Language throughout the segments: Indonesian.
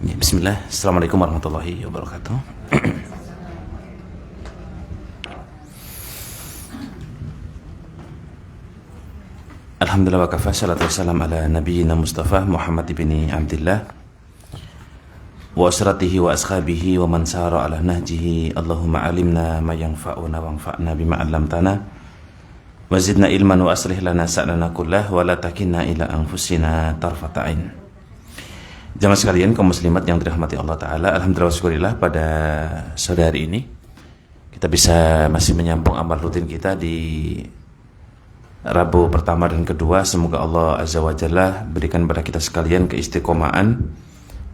Ya, bismillah. Assalamualaikum warahmatullahi wabarakatuh. Alhamdulillah wa kafa, salatu wassalam ala nabiyyina Mustafa Muhammad ibni Abdillah wa asratihi wa ashabihi wa man sara ala nahjihi. Allahumma alimna ma yanfa'una wanfa'na bima 'allamtana wa zidna ilman wa aslih lana sa'lana kullah wa la takilna ila anfusina tarfata ain. Jamaah sekalian, kaum muslimat yang dirahmati Allah Ta'ala, alhamdulillah wa syukurillah, pada sore hari ini kita bisa masih menyambung amal rutin kita di Rabu pertama dan kedua. Semoga Allah Azza wa Jalla berikan kepada kita sekalian keistiqomahan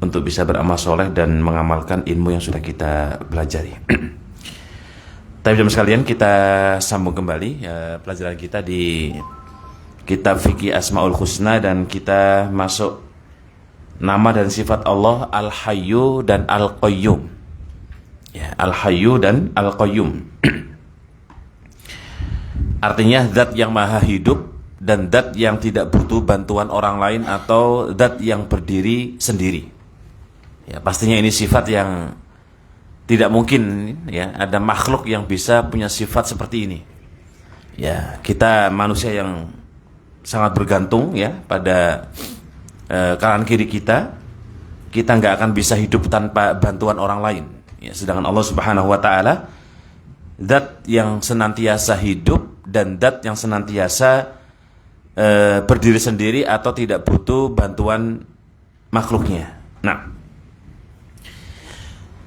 untuk bisa beramal soleh dan mengamalkan ilmu yang sudah kita pelajari. Tapi jamaah sekalian, kita sambung kembali pelajaran kita di kitab Fikih Asmaul Husna, dan kita masuk nama dan sifat Allah Al-Hayyu dan Al-Qayyum. Ya, Al-Hayyu dan Al-Qayyum. Artinya zat yang maha hidup dan zat yang tidak butuh bantuan orang lain atau zat yang berdiri sendiri. Ya, pastinya ini sifat yang tidak mungkin ya ada makhluk yang bisa punya sifat seperti ini. Ya, kita manusia yang sangat bergantung ya pada kanan kiri kita nggak akan bisa hidup tanpa bantuan orang lain. Ya, sedangkan Allah Subhanahu Wa Taala zat yang senantiasa hidup dan zat yang senantiasa berdiri sendiri atau tidak butuh bantuan makhluknya. Nah,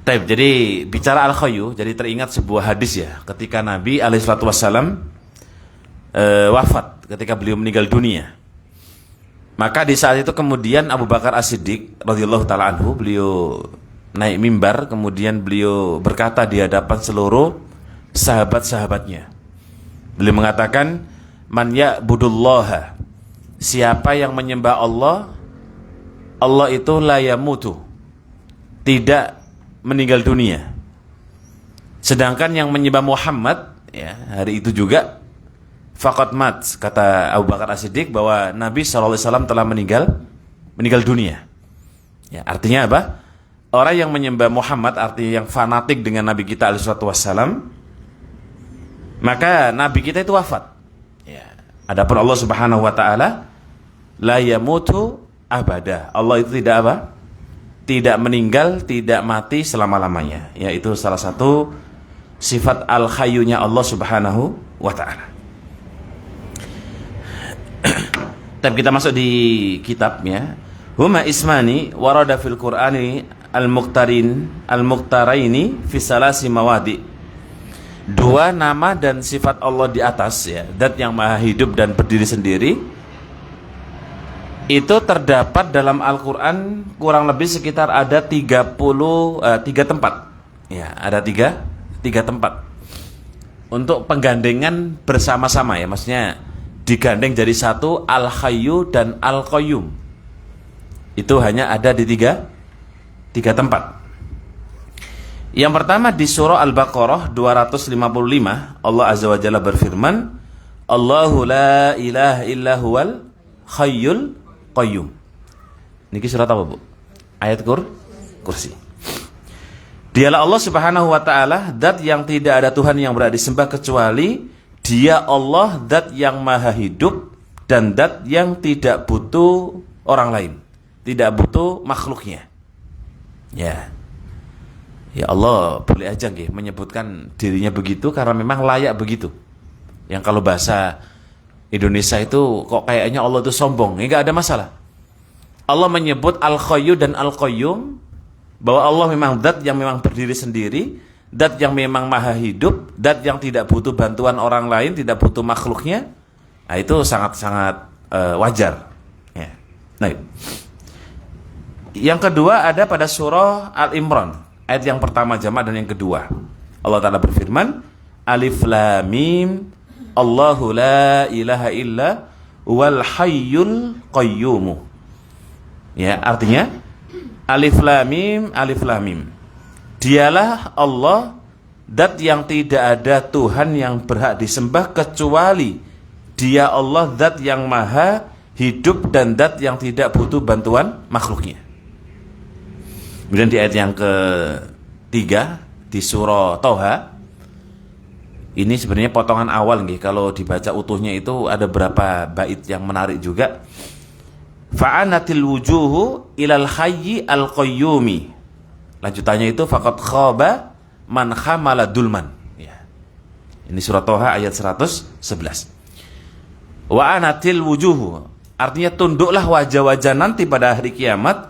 jadi bicara Al-Hayyu, jadi teringat sebuah hadis ya, ketika Nabi alaihissalatu wassalam wafat, ketika beliau meninggal dunia. Maka di saat itu kemudian Abu Bakar As-Siddiq radhiyallahu ta'ala anhu, beliau naik mimbar, kemudian beliau berkata di hadapan seluruh sahabat-sahabatnya. Beliau mengatakan, man ya'budullaha, siapa yang menyembah Allah, Allah itu la yamutu, tidak meninggal dunia. Sedangkan yang menyembah Muhammad ya, hari itu juga faqad mat, kata Abu Bakar As-Siddiq bahwa Nabi SAW telah meninggal dunia. Ya, artinya apa? Orang yang menyembah Muhammad, artinya yang fanatik dengan Nabi kita alaihissalam, maka Nabi kita itu wafat. Ya. Adapun Allah Subhanahu Wa Taala la yamutu abada. Allah itu tidak apa? Tidak meninggal, tidak mati selama-lamanya. Yaitu salah satu sifat al-hayyunya Allah Subhanahu Wa Taala. Tapi kita masuk di kitabnya. Huma ismani warada fil Qur'ani al-muqtaraini fi salasi mawadi. Dua nama dan sifat Allah di atas ya, zat yang maha hidup dan berdiri sendiri, itu terdapat dalam Al-Qur'an kurang lebih sekitar ada 3 tempat. Ya, ada tiga tempat. Untuk penggandengan bersama-sama ya, maksudnya digandeng jadi satu, Al-Hayyu dan Al-Qayyum. Itu hanya ada di tiga tempat. Yang pertama di surah Al-Baqarah 255, Allah Azza wa Jalla berfirman, Allahu la ilaha illa huwal hayyul qayyum. Niki surat apa, Bu? Ayat kursi. Dialah Allah Subhanahu wa Ta'ala, zat yang tidak ada Tuhan yang berhak disembah kecuali Dia, Allah, zat yang maha hidup dan zat yang tidak butuh orang lain, tidak butuh makhluknya. Ya, ya Allah boleh aja nggih menyebutkan dirinya begitu karena memang layak begitu. Yang kalau bahasa Indonesia itu kok kayaknya Allah itu sombong, enggak ada masalah. Allah menyebut Al-Hayyu dan Al-Qayyum, bahwa Allah memang zat yang memang berdiri sendiri, zat yang memang maha hidup, zat yang tidak butuh bantuan orang lain, tidak butuh makhluknya. Nah, itu sangat-sangat wajar ya. Nah, yang kedua ada pada surah Al-Imran, ayat yang pertama jamak dan yang kedua. Allah Ta'ala berfirman, Alif Lam Mim, Allahu la ilaha illa wal hayyul qayyum. Ya, artinya Alif Lam Mim, Alif Lam Mim. Dialah Allah, zat yang tidak ada Tuhan yang berhak disembah kecuali Dia, Allah, zat yang maha hidup dan zat yang tidak butuh bantuan makhluknya. Kemudian di ayat yang ketiga di surah Toha, ini sebenarnya potongan awal nih. Kalau dibaca utuhnya itu ada berapa bait yang menarik juga. Fa'anatil wujuhu ilal hayyi al qayyumi. Lanjutannya itu faqad khaba man khamala dulman. Ya. Ini surah Toha ayat 111. Wa'anatil wujuhu, artinya tunduklah wajah-wajah nanti pada hari kiamat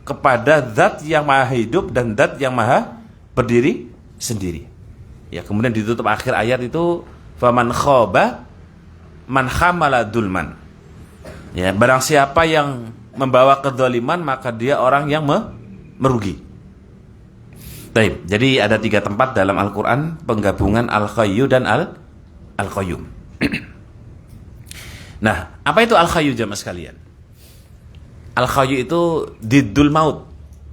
kepada zat yang maha hidup dan zat yang maha berdiri sendiri. Ya, kemudian ditutup akhir ayat itu faman khaba man khamala dulman. Ya, barang siapa yang membawa kezaliman maka dia orang yang merugi. Baik, jadi ada 3 tempat dalam Al-Qur'an penggabungan Al-Hayyu dan Al-Qayyum. Nah, apa itu Al-Hayyu jamaah sekalian? Al-Hayyu itu diddul maut.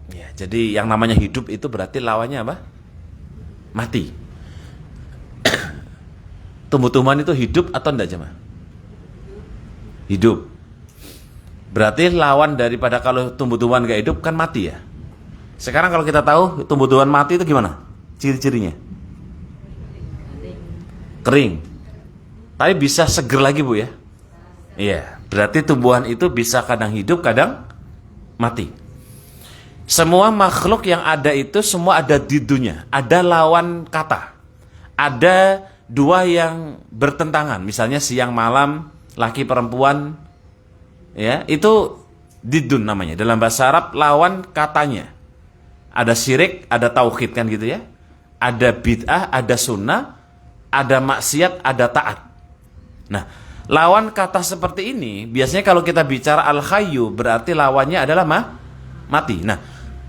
Ya, jadi yang namanya hidup itu berarti lawannya apa? Mati. Tumbuh-tumbuhan itu hidup atau enggak jemaah? Hidup. Berarti lawan daripada kalau tumbuh-tumbuhan enggak hidup kan mati ya. Sekarang kalau kita tahu tumbuh-tumbuhan mati itu gimana? Ciri-cirinya? Kering. Tapi bisa seger lagi Bu ya? Iya, berarti tumbuhan itu bisa kadang hidup, kadang mati. Semua makhluk yang ada itu semua ada didunya, ada lawan kata. Ada 2 yang bertentangan, misalnya siang malam, laki perempuan, ya, itu didun namanya. Dalam bahasa Arab lawan katanya. Ada syirik, ada tauhid kan gitu ya. Ada bid'ah, ada sunnah, ada maksiat, ada taat. Nah, lawan kata seperti ini biasanya kalau kita bicara al-hayyu berarti lawannya adalah mati. Nah,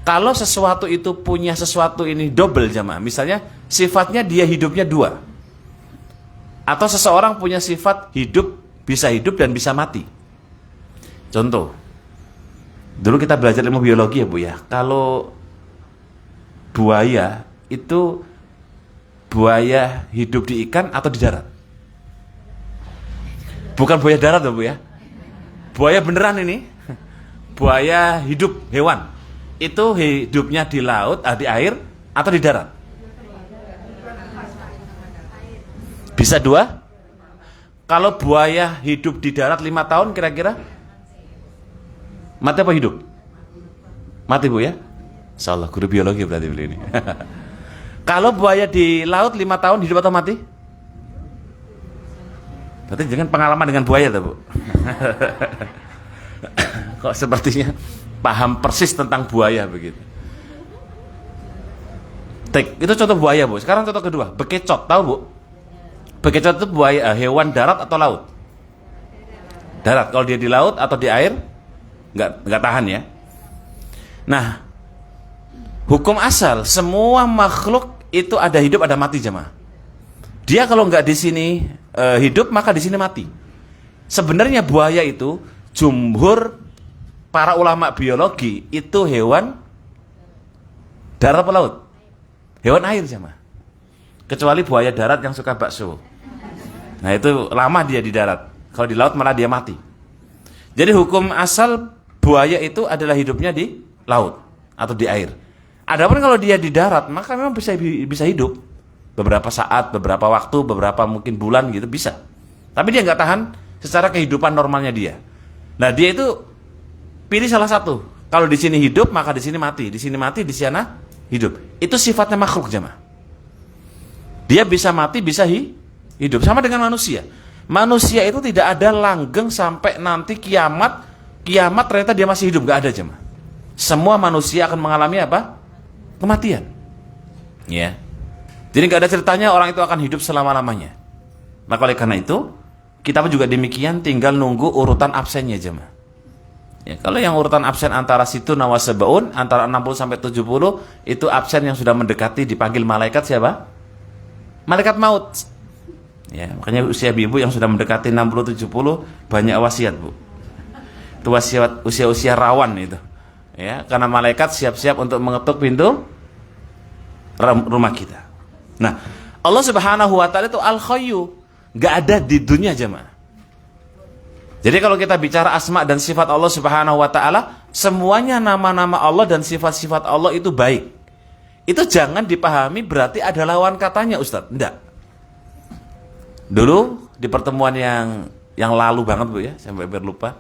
kalau sesuatu itu punya sesuatu ini double jamaah, misalnya sifatnya dia hidupnya 2, atau seseorang punya sifat hidup, bisa hidup dan bisa mati. Contoh, dulu kita belajar ilmu biologi ya Bu ya, kalau buaya itu buaya hidup di ikan atau di darat? Bukan buaya darat loh Bu ya, buaya beneran ini, buaya hidup hewan. Itu hidupnya di laut, di air atau di darat? Bisa 2. Kalau buaya hidup di darat 5 tahun kira-kira mati apa hidup? Mati Bu ya? Insyaallah guru biologi berarti beli ini. Kalau buaya di laut 5 tahun hidup atau mati? Berarti jangan pengalaman dengan buaya tuh Bu. Kok sepertinya paham persis tentang buaya begitu. Itu contoh buaya Bu. Sekarang contoh kedua, bekecot, tahu Bu? Bekecot itu buaya hewan darat atau laut? Darat. Kalau dia di laut atau di air nggak tahan ya. Nah, hukum asal semua makhluk itu ada hidup ada mati jemaah. Dia kalau nggak di sini hidup maka di sini mati. Sebenarnya buaya itu jumhur para ulama biologi itu hewan darat atau laut? Hewan air jemaah. Kecuali buaya darat yang suka bakso. Nah itu lama dia di darat. Kalau di laut malah dia mati. Jadi hukum asal buaya itu adalah hidupnya di laut atau di air. Adapun kalau dia di darat maka memang bisa hidup beberapa saat, beberapa waktu, beberapa mungkin bulan gitu bisa. Tapi dia nggak tahan secara kehidupan normalnya dia. Nah dia itu pilih salah satu. Kalau di sini hidup maka di sini mati, di sini mati, di sana hidup. Itu sifatnya makhluk jemaah. Dia bisa mati, bisa hidup. Sama dengan manusia. Manusia itu tidak ada langgeng sampai nanti kiamat ternyata dia masih hidup, gak ada jemaah. Semua manusia akan mengalami apa? Kematian. Ya. Jadi gak ada ceritanya orang itu akan hidup selama-lamanya. Maka oleh karena itu, kita pun juga demikian, tinggal nunggu urutan absennya jemaah. Ya, kalau yang urutan absen antara situ nawasebaun, antara 60 sampai 70, itu absen yang sudah mendekati dipanggil malaikat siapa? Malaikat maut. Ya, makanya usia ibu yang sudah mendekati 60-70 banyak wasiat Bu. Itu wasiat usia-usia rawan itu. Ya, karena malaikat siap-siap untuk mengetuk pintu rumah kita. Nah, Allah Subhanahu wa taala itu Al-Hayyu, enggak ada di dunia jemaah. Jadi kalau kita bicara asma dan sifat Allah Subhanahu wa taala, semuanya nama-nama Allah dan sifat-sifat Allah itu baik. Itu jangan dipahami berarti ada lawan katanya, Ustaz. Enggak. Dulu di pertemuan yang lalu banget Bu ya, sampai berlupa.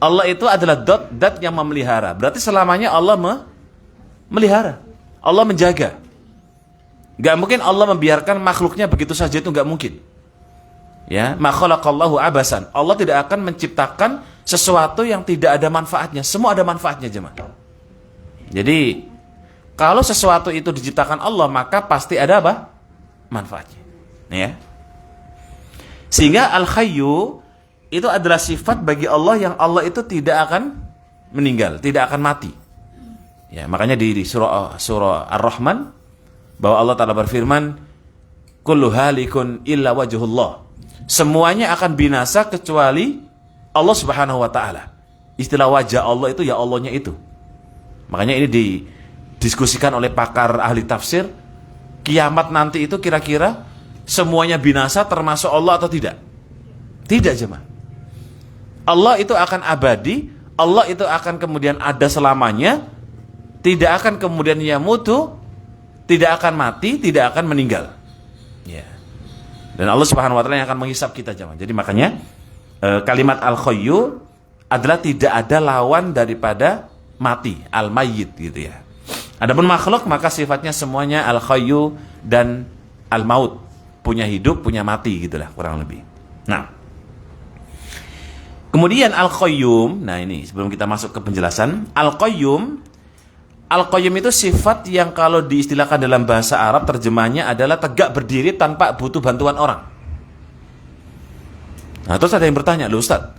Allah itu adalah dat yang memelihara. Berarti selamanya Allah melihara. Allah menjaga. Enggak mungkin Allah membiarkan makhluknya begitu saja, itu enggak mungkin. Ya, ma khalaqallahu abasan. Allah tidak akan menciptakan sesuatu yang tidak ada manfaatnya. Semua ada manfaatnya, jemaah. Jadi, kalau sesuatu itu diciptakan Allah, maka pasti ada apa? Manfaatnya. Ya. Sehingga Al-Hayyu itu adalah sifat bagi Allah yang Allah itu tidak akan meninggal, tidak akan mati. Ya, makanya di surah Ar-Rahman bahwa Allah Ta'ala berfirman, kullu halikun illa wajhullah. Semuanya akan binasa kecuali Allah Subhanahu wa taala. Istilah wajah Allah itu ya Allahnya itu. Makanya ini didiskusikan oleh pakar ahli tafsir, kiamat nanti itu kira-kira semuanya binasa termasuk Allah atau tidak? Tidak, jemaah. Allah itu akan abadi, Allah itu akan kemudian ada selamanya, tidak akan kemudian yamutu, tidak akan mati, tidak akan meninggal. Ya. Dan Allah Subhanahu wa taala yang akan menghisab kita, jemaah. Jadi makanya kalimat al-khayyu adalah tidak ada lawan daripada mati, al-mayyit gitu ya. Adapun makhluk maka sifatnya semuanya al-khayyu dan al-maut, punya hidup, punya mati gitulah kurang lebih. Nah, kemudian al-qayyum, nah ini sebelum kita masuk ke penjelasan, Al-Qayyum itu sifat yang kalau diistilahkan dalam bahasa Arab terjemahnya adalah tegak berdiri tanpa butuh bantuan orang. Nah, terus ada yang bertanya, loh Ustaz,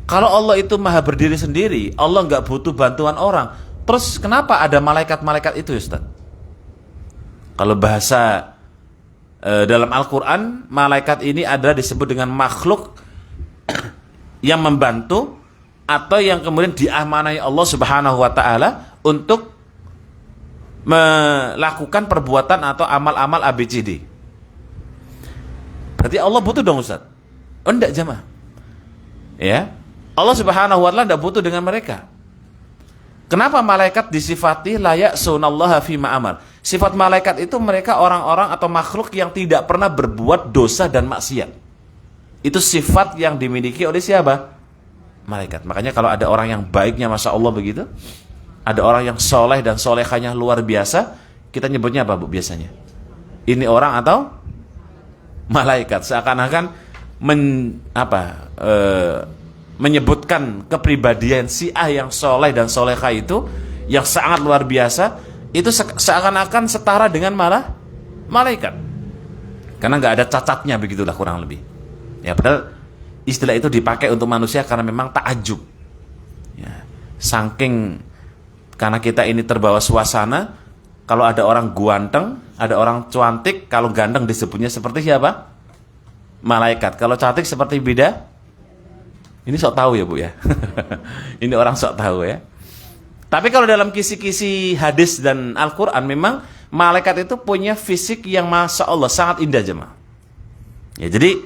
kalau Allah itu maha berdiri sendiri, Allah nggak butuh bantuan orang, terus kenapa ada malaikat-malaikat itu, Ustaz? Kalau bahasa dalam Al-Quran, malaikat ini adalah disebut dengan makhluk yang membantu atau yang kemudian diamanai Allah Subhanahu wa taala untuk melakukan perbuatan atau amal-amal ABCD. Berarti Allah butuh dong, Ustaz? Oh, enggak, jemaah. Ya. Allah Subhanahu wa taala enggak butuh dengan mereka. Kenapa malaikat disifati layak sunallaha fima amar? Sifat malaikat itu mereka orang-orang atau makhluk yang tidak pernah berbuat dosa dan maksiat. Itu sifat yang dimiliki oleh siapa? Malaikat. Makanya kalau ada orang yang baiknya Masya Allah begitu, ada orang yang soleh dan solehahnya luar biasa, kita nyebutnya apa Bu biasanya? Ini orang atau malaikat. Seakan-akan menyebutkan kepribadian si A yang soleh dan solehah itu, yang sangat luar biasa, itu seakan-akan setara dengan malaikat. Karena nggak ada cacatnya, begitulah kurang lebih. Ya, padahal istilah itu dipakai untuk manusia karena memang takjub. Ya, saking karena kita ini terbawa suasana, kalau ada orang ganteng, ada orang cantik, kalau ganteng disebutnya seperti siapa? Malaikat. Kalau cantik seperti beda? Ini sok tahu ya Bu ya. Ini orang sok tahu ya. Tapi kalau dalam kisi-kisi hadis dan Al-Quran, memang malaikat itu punya fisik yang Masya Allah sangat indah, jemaah. Ya, jadi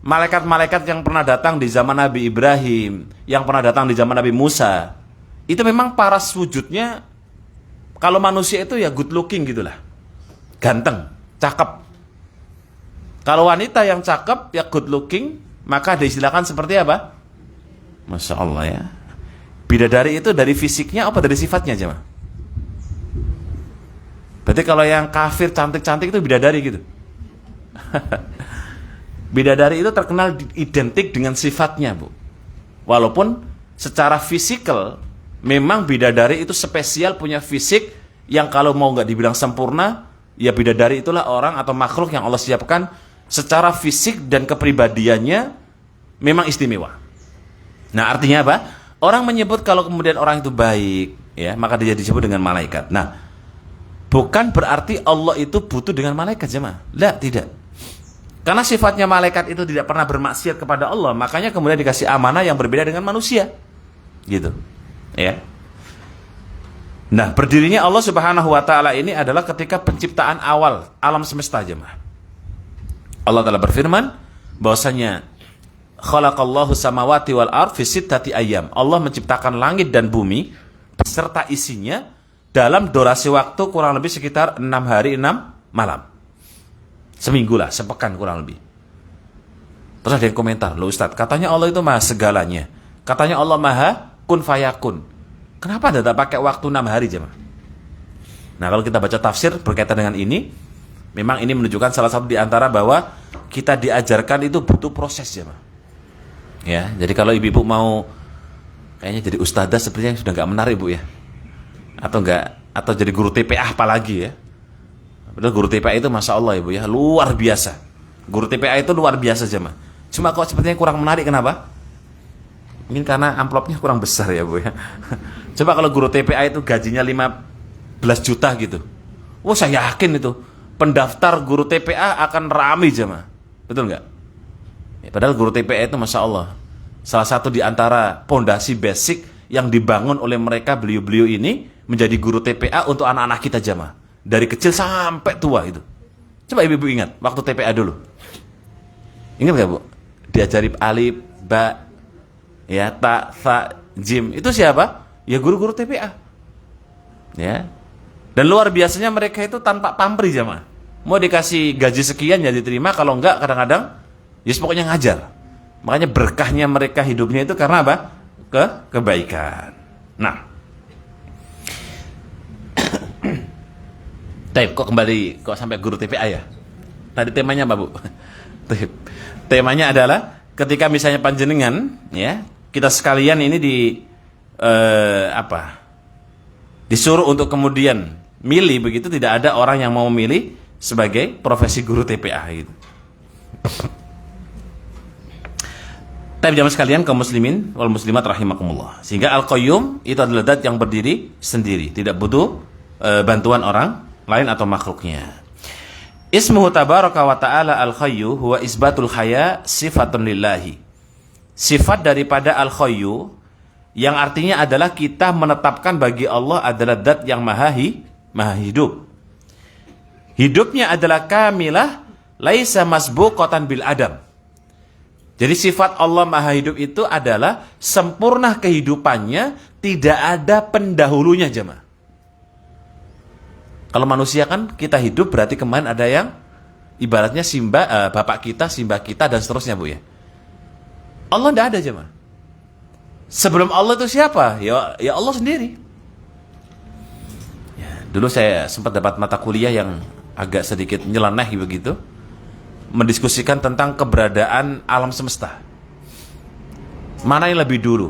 malaikat-malaikat yang pernah datang di zaman Nabi Ibrahim, yang pernah datang di zaman Nabi Musa, itu memang paras wujudnya, kalau manusia itu ya good looking gitulah, ganteng, cakep. Kalau wanita yang cakep ya good looking, maka diistilahkan seperti apa? Masya Allah ya. Bidadari itu dari fisiknya apa dari sifatnya, jemaah? Berarti kalau yang kafir cantik-cantik itu bidadari gitu. Bidadari itu terkenal identik dengan sifatnya, Bu. Walaupun secara fisikal memang bidadari itu spesial, punya fisik yang kalau mau nggak dibilang sempurna, ya bidadari itulah orang atau makhluk yang Allah siapkan secara fisik dan kepribadiannya memang istimewa. Nah, artinya apa? Orang menyebut kalau kemudian orang itu baik, ya, maka dia disebut dengan malaikat. Nah, bukan berarti Allah itu butuh dengan malaikat, jemaah. Lah, tidak. Karena sifatnya malaikat itu tidak pernah bermaksiat kepada Allah, makanya kemudian dikasih amanah yang berbeda dengan manusia. Gitu. Ya. Nah, berdirinya Allah Subhanahu wa taala ini adalah ketika penciptaan awal alam semesta, jemaah. Allah Ta'ala berfirman bahwasanya khalaqallahu samawati wal ard fi sittati ayyam. Allah menciptakan langit dan bumi beserta isinya dalam durasi waktu kurang lebih sekitar 6 hari 6 malam. Seminggu lah, sepekan kurang lebih. Terus ada yang komentar, "Loh Ustaz, katanya Allah itu maha segalanya. Katanya Allah maha kun fayakun. Kenapa tidak pakai waktu 6 hari jemaah?" Nah, kalau kita baca tafsir berkaitan dengan ini, memang ini menunjukkan salah satu di antara bahwa kita diajarkan itu butuh proses jemaah. Ya, jadi kalau ibu-ibu mau kayaknya jadi ustadzah sepertinya sudah nggak menarik Bu ya, atau jadi guru TPA apalagi ya. Padahal guru TPA itu masya Allah ibu ya, luar biasa. Guru TPA itu luar biasa jemaah. Cuma kok sepertinya kurang menarik, kenapa? Mungkin karena amplopnya kurang besar ya Bu ya. Coba kalau guru TPA itu gajinya 15 juta gitu, saya yakin itu pendaftar guru TPA akan ramai jemaah. Betul nggak? Ya, padahal guru TPA itu masya Allah salah satu di antara pondasi basic yang dibangun oleh mereka, beliau-beliau ini menjadi guru TPA untuk anak-anak kita jamaah dari kecil sampai tua itu. Coba ibu-ibu ingat waktu TPA dulu, ingat gak Bu? Diajari alif, ba, ya, ta, tha, jim, itu siapa? Ya guru-guru TPA. Ya, dan luar biasanya mereka itu tanpa pamrih jamaah. Mau dikasih gaji sekian ya diterima, kalau enggak kadang-kadang ya pokoknya ngajar. Makanya berkahnya mereka hidupnya itu karena apa? Kebaikan. Nah, kok sampai guru TPA ya? Tadi temanya apa Bu? Temanya adalah ketika misalnya panjenengan ya, kita sekalian ini disuruh untuk kemudian milih begitu, tidak ada orang yang mau milih sebagai profesi guru TPA gitu. Tapi jamaah sekalian kaum muslimin wal muslimat rahimakumullah. Sehingga Al-Qayyum itu adalah zat yang berdiri sendiri, tidak butuh bantuan orang lain atau makhluknya. Ismuhu tabaraka wa ta'ala Al-Khayyu huwa isbatul haya sifatun lillahi. Sifat daripada Al-Khayyu yang artinya adalah kita menetapkan bagi Allah adalah zat yang maha hidup. Hidupnya adalah kamilah laisa masbuqatan bil adam. Jadi sifat Allah maha hidup itu adalah sempurna kehidupannya, tidak ada pendahulunya jemaah. Kalau manusia kan kita hidup berarti kemarin ada yang ibaratnya bapak kita, simbah kita dan seterusnya Bu ya. Allah tidak ada jemaah. Sebelum Allah itu siapa? Ya Allah sendiri. Ya, dulu saya sempat dapat mata kuliah yang agak sedikit nyeleneh begitu, mendiskusikan tentang keberadaan alam semesta. Mana yang lebih dulu?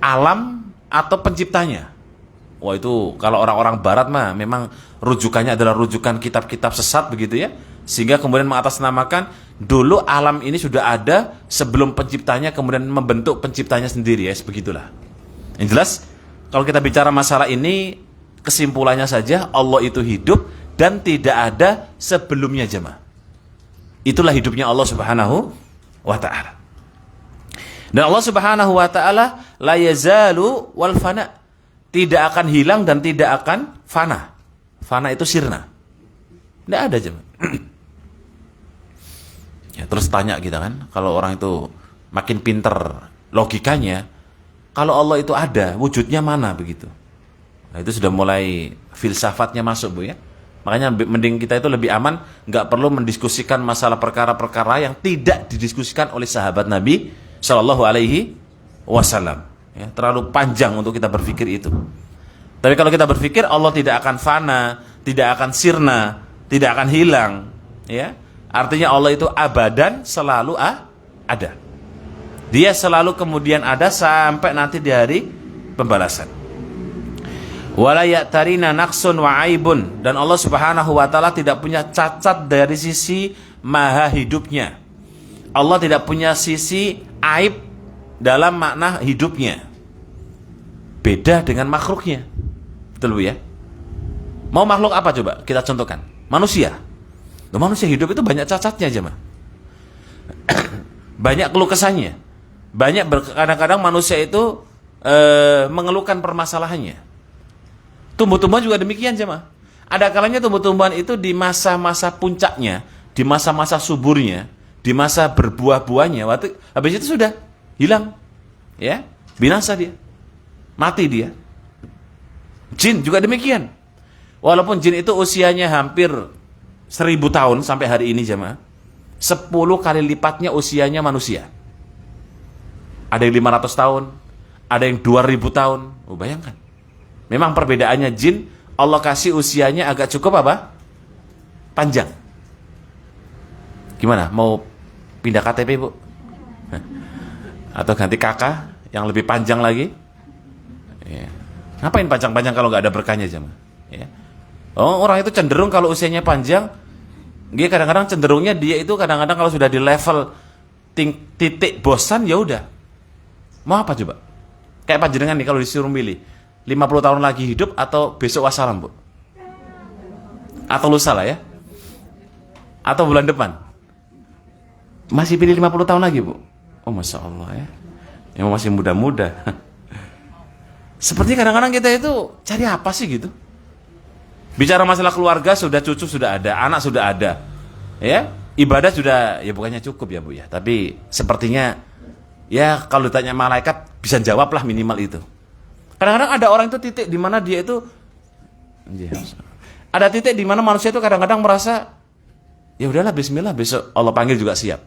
Alam atau penciptanya? Wah, itu kalau orang-orang barat mah memang rujukannya adalah rujukan kitab-kitab sesat begitu ya. Sehingga kemudian mengatasnamakan dulu alam ini sudah ada sebelum penciptanya kemudian membentuk penciptanya sendiri ya, begitulah. Yang jelas kalau kita bicara masalah ini, kesimpulannya saja Allah itu hidup dan tidak ada sebelumnya jemaah. Itulah hidupnya Allah Subhanahu wa ta'ala. Dan Allah Subhanahu wa ta'ala la yazalu wal fana, tidak akan hilang dan tidak akan fana. Fana itu sirna. Tidak ada jemaah. Ya, terus tanya kita kan, kalau orang itu makin pinter logikanya, kalau Allah itu ada, wujudnya mana begitu. Nah, itu sudah mulai filsafatnya masuk Bu ya. Makanya mending kita itu lebih aman, nggak perlu mendiskusikan masalah perkara-perkara yang tidak didiskusikan oleh sahabat Nabi Shallallahu Alaihi Wasallam. Ya, terlalu panjang untuk kita berpikir itu. Tapi kalau kita berpikir Allah tidak akan fana, tidak akan sirna, tidak akan hilang, ya, artinya Allah itu abadan, selalu ada. Dia selalu kemudian ada sampai nanti di hari pembalasan. Wala ya'tarina naqsun wa aibun, dan Allah Subhanahu wa taala tidak punya cacat dari sisi maha hidupnya. Allah tidak punya sisi aib dalam makna hidupnya. Beda dengan makhluknya. Betul Bu ya? Mau makhluk apa coba? Kita contohkan. Manusia. Loh, manusia hidup itu banyak cacatnya aja, banyak keluh kesahnya. Banyak kadang-kadang manusia itu mengeluhkan permasalahannya. Tumbuh-tumbuhan juga demikian jemaah. Ada kalanya tumbuh-tumbuhan itu di masa-masa puncaknya, di masa-masa suburnya, di masa berbuah-buahnya, habis itu sudah hilang, ya, binasa dia, mati dia. Jin juga demikian. Walaupun jin itu usianya hampir 1000 tahun sampai hari ini jemaah, 10 kali lipatnya usianya manusia. Ada yang 500 tahun, ada yang 2000 tahun. Oh, bayangkan. Memang perbedaannya jin, Allah kasih usianya agak cukup apa? Panjang. Gimana? Mau pindah KTP, Bu? Atau ganti kakak yang lebih panjang lagi? Ya. Ngapain panjang-panjang kalau nggak ada berkahnya, jemaah? Ya. Oh, orang itu cenderung kalau usianya panjang, dia kadang-kadang cenderungnya dia itu kadang-kadang kalau sudah di level titik bosan, ya udah. Mau apa coba? Kayak panjenengan nih kalau disuruh milih 50 tahun lagi hidup atau besok wassalam, Bu? Atau lusa lah ya? Atau bulan depan? Masih pilih 50 tahun lagi, Bu? Oh, Masya Allah ya. Yang masih muda-muda. Seperti kadang-kadang kita itu cari apa sih gitu? Bicara masalah keluarga, sudah cucu sudah ada, anak sudah ada. Ya, ibadah sudah, ya bukannya cukup ya, Bu ya. Tapi sepertinya, ya kalau ditanya malaikat, bisa jawab lah minimal itu. Kadang-kadang ada orang itu titik di mana dia itu, ada titik di mana manusia itu kadang-kadang merasa, ya udahlah bismillah, besok Allah panggil juga siap.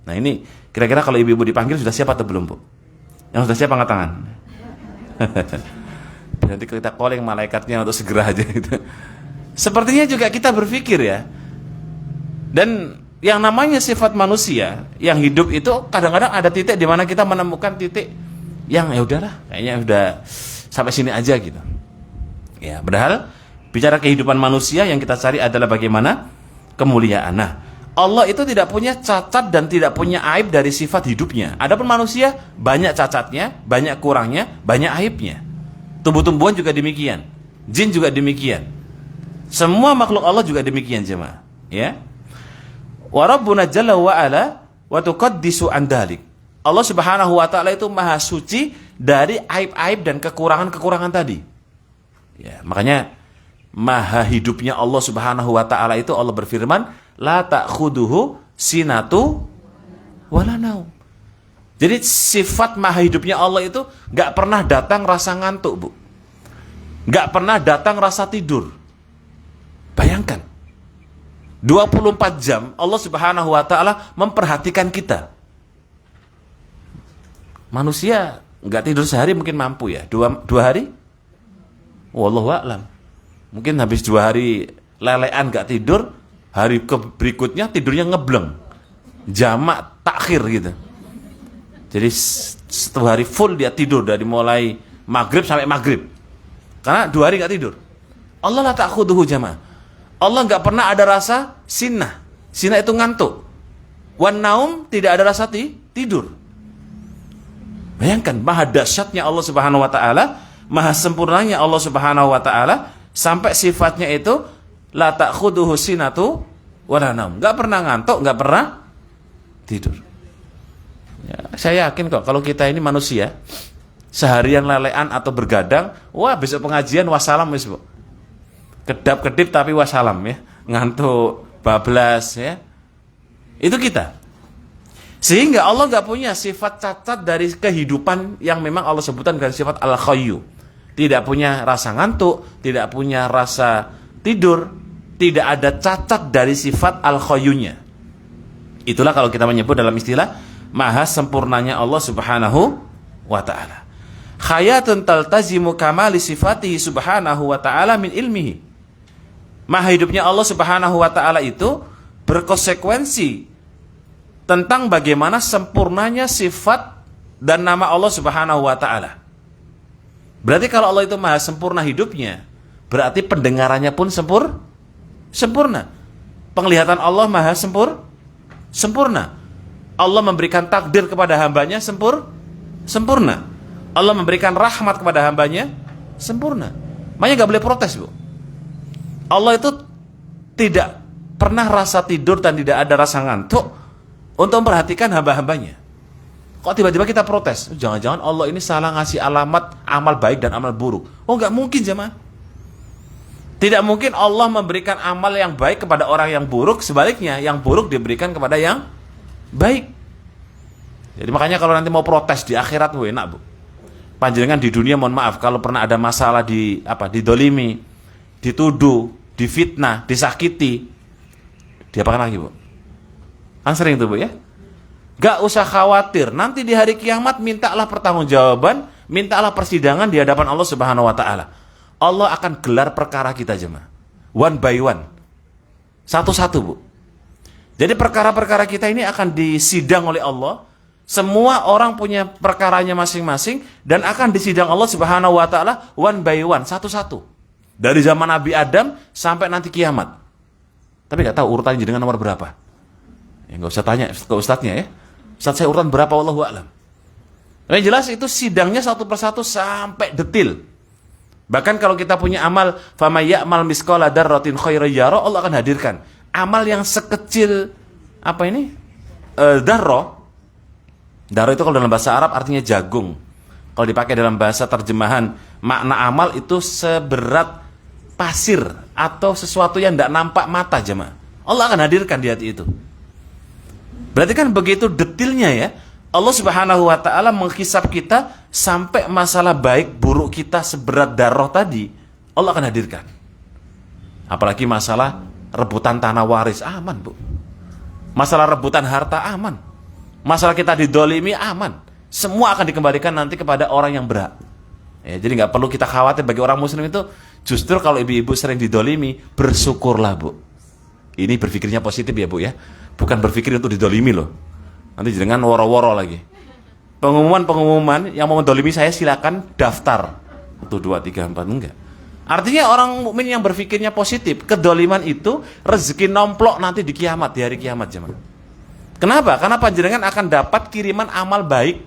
Nah ini, kira-kira kalau ibu-ibu dipanggil sudah siap atau belum, Bu? Yang sudah siap angkat tangan. Nanti kita calling malaikatnya untuk segera aja gitu. Sepertinya juga kita berpikir ya. Dan yang namanya sifat manusia yang hidup itu kadang-kadang ada titik di mana kita menemukan titik yang ya udahlah, kayaknya udah sampai sini aja gitu. Ya, padahal bicara kehidupan manusia yang kita cari adalah bagaimana kemuliaan. Nah, Allah itu tidak punya cacat dan tidak punya aib dari sifat hidupnya. Adapun manusia banyak cacatnya, banyak kurangnya, banyak aibnya. Tumbuh-tumbuhan juga demikian. Jin juga demikian. Semua makhluk Allah juga demikian, jemaah. Ya. Wa Rabbuna jalla wa ala wa tuqaddisu an dalik. Allah Subhanahu wa taala itu maha suci dari aib-aib dan kekurangan-kekurangan tadi. Ya, makanya maha hidupnya Allah Subhanahu wa taala itu Allah berfirman, la ta'khuduhu sinatu wala naum. Jadi sifat maha hidupnya Allah itu gak pernah datang rasa ngantuk, Bu. Gak pernah datang rasa tidur. Bayangkan, 24 jam Allah Subhanahu wa ta'ala memperhatikan kita. Manusia gak tidur sehari mungkin mampu ya. Dua hari? Wallahu a'lam. Mungkin habis 2 hari lelean gak tidur, hari berikutnya tidurnya ngebleng, jamak takhir gitu. Jadi 1 hari full dia tidur dari mulai maghrib sampai maghrib, karena 2 hari gak tidur. Allah la ta'khuduhu jamaah. Allah gak pernah ada rasa sinah. Sinah itu ngantuk. Wan naum, tidak ada rasa tidur. Bayangkan maha dahsyatnya Allah Subhanahu wa taala, maha sempurnanya Allah Subhanahu wa taala, sampai sifatnya itu la ta'khuduhu sinatu wala naum. Enggak pernah ngantuk, enggak pernah tidur. Ya, saya yakin kok kalau kita ini manusia seharian lelean atau bergadang, wah besok pengajian wassalam wis, Bu. Kedap-kedip tapi wassalam ya. Ngantuk, bablas ya. Itu kita. Sehingga Allah enggak punya sifat cacat dari kehidupan yang memang Allah sebutkan dengan sifat al-khayyu. Tidak punya rasa ngantuk, tidak punya rasa tidur, tidak ada cacat dari sifat al-khayyunya. Itulah kalau kita menyebut dalam istilah maha sempurnanya Allah Subhanahu wa ta'ala. Khayatun taltazimu kamali sifatihi subhanahu wa ta'ala min ilmihi. Maha hidupnya Allah Subhanahu wa ta'ala itu berkonsekuensi tentang bagaimana sempurnanya sifat dan nama Allah Subhanahu wa ta'ala. Berarti kalau Allah itu maha sempurna hidupnya, berarti pendengarannya pun sempurna. Penglihatan Allah maha sempurna. Allah memberikan takdir kepada hambanya sempurna. Allah memberikan rahmat kepada hambanya sempurna. Makanya gak boleh protes, Bu. Allah itu tidak pernah rasa tidur dan tidak ada rasa ngantuk untuk memperhatikan hamba-hambanya. Kok tiba-tiba kita protes? Jangan-jangan Allah ini salah ngasih alamat amal baik dan amal buruk. Oh, gak mungkin, jemaah. Tidak mungkin Allah memberikan amal yang baik kepada orang yang buruk, sebaliknya yang buruk diberikan kepada yang baik. Jadi makanya kalau nanti mau protes di akhirat, enak Bu. Panjenengan di dunia mohon maaf kalau pernah ada masalah didolimi, dituduh, difitnah, disakiti, diapakan lagi Bu? Kan sering tuh Bu ya. Gak usah khawatir, nanti di hari kiamat mintalah pertanggungjawaban, mintalah persidangan di hadapan Allah Subhanahu wa taala. Allah akan gelar perkara kita jemaah. One by one. Satu-satu Bu. Jadi perkara-perkara kita ini akan disidang oleh Allah. Semua orang punya perkaranya masing-masing dan akan disidang Allah Subhanahu wa taala one by one, satu-satu. Dari zaman Nabi Adam sampai nanti kiamat. Tapi gak tahu urutannya jenengan nomor berapa. Ya gak usah tanya ke ustadznya ya. Ustadz saya urutan berapa wallahu a'lam. Tapi jelas itu sidangnya satu persatu sampai detil. Bahkan kalau kita punya amal famay ya'mal misqala dzarratin khairan yara, Allah akan hadirkan amal yang sekecil apa ini? Darro itu kalau dalam bahasa Arab artinya jagung. Kalau dipakai dalam bahasa terjemahan makna amal itu seberat pasir atau sesuatu yang tidak nampak mata jemaah. Allah akan hadirkan di hati itu. Berarti kan begitu detilnya ya. Allah Subhanahu wa taala menghisab kita sampai masalah baik buruk kita seberat darah tadi, Allah akan hadirkan. Apalagi masalah rebutan tanah waris, aman Bu. Masalah rebutan harta, aman. Masalah kita didolimi, aman. Semua akan dikembalikan nanti kepada orang yang berhak. Ya, jadi nggak perlu kita khawatir. Bagi orang muslim itu justru kalau ibu-ibu sering didolimi, bersyukurlah Bu. Ini berpikirnya positif ya Bu ya. Bukan berpikir untuk didolimi loh. Nanti jangan woro-woro lagi. Pengumuman yang mau mendolimi saya silakan daftar. 1, 2, 3, 4, enggak. Artinya orang mukmin yang berpikirnya positif, kedoliman itu rezeki nomplok nanti di kiamat, di hari kiamat jemaah. Kenapa? Karena panjenengan akan dapat kiriman amal baik,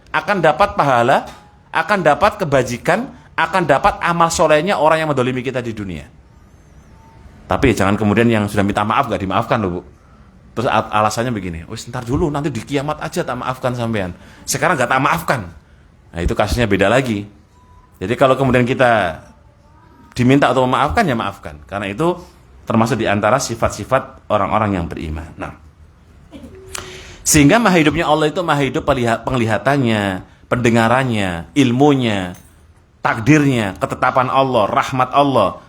akan dapat pahala, akan dapat kebajikan, akan dapat amal solehnya orang yang mendolimi kita di dunia. Tapi jangan kemudian yang sudah minta maaf gak dimaafkan loh Bu. Terus alasannya begini, wis ntar dulu nanti di kiamat aja tak maafkan sampean. Sekarang gak tak maafkan. Nah itu kasusnya beda lagi. Jadi kalau kemudian kita diminta untuk memaafkan ya maafkan. Karena itu termasuk di antara sifat-sifat orang-orang yang beriman. Nah, sehingga maha hidupnya Allah itu maha hidup penglihatannya, pendengarannya, ilmunya, takdirnya, ketetapan Allah, rahmat Allah.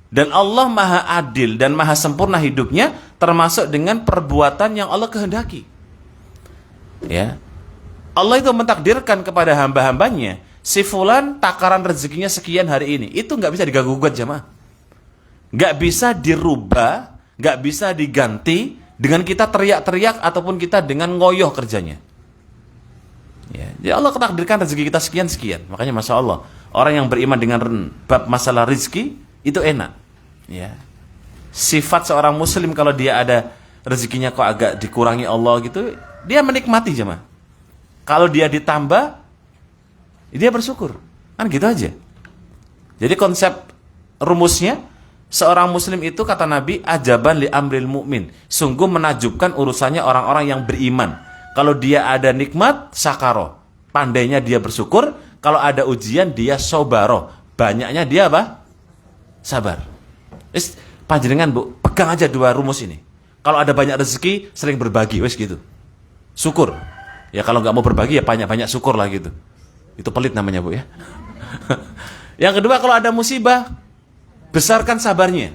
Dan Allah maha adil dan maha sempurna hidupnya, termasuk dengan perbuatan yang Allah kehendaki. Ya, Allah itu mentakdirkan kepada hamba-hambanya, si fulan takaran rezekinya sekian hari ini, itu nggak bisa diganggu-gugat jemaah, nggak bisa dirubah, nggak bisa diganti dengan kita teriak-teriak ataupun kita dengan ngoyoh kerjanya. Ya, jadi Allah takdirkan rezeki kita sekian-sekian. Makanya masya Allah, orang yang beriman dengan bab masalah rezeki itu enak. Ya, sifat seorang muslim kalau dia ada rezekinya kok agak dikurangi Allah gitu, dia menikmati jemaah. Kalau dia ditambah, dia bersyukur. Kan gitu aja. Jadi konsep rumusnya, seorang muslim itu kata Nabi, ajaban li amril mu'min. Sungguh menakjubkan urusannya orang-orang yang beriman. Kalau dia ada nikmat, syakaro. Pandainya dia bersyukur. Kalau ada ujian, dia sobaro. Banyaknya dia apa? Sabar. Panjenengan Bu, pegang aja dua rumus ini. Kalau ada banyak rezeki, sering berbagi, wes gitu. Syukur. Ya kalau nggak mau berbagi ya banyak-banyak syukur lah gitu. Itu pelit namanya Bu ya. Yang kedua, kalau ada musibah, besarkan sabarnya.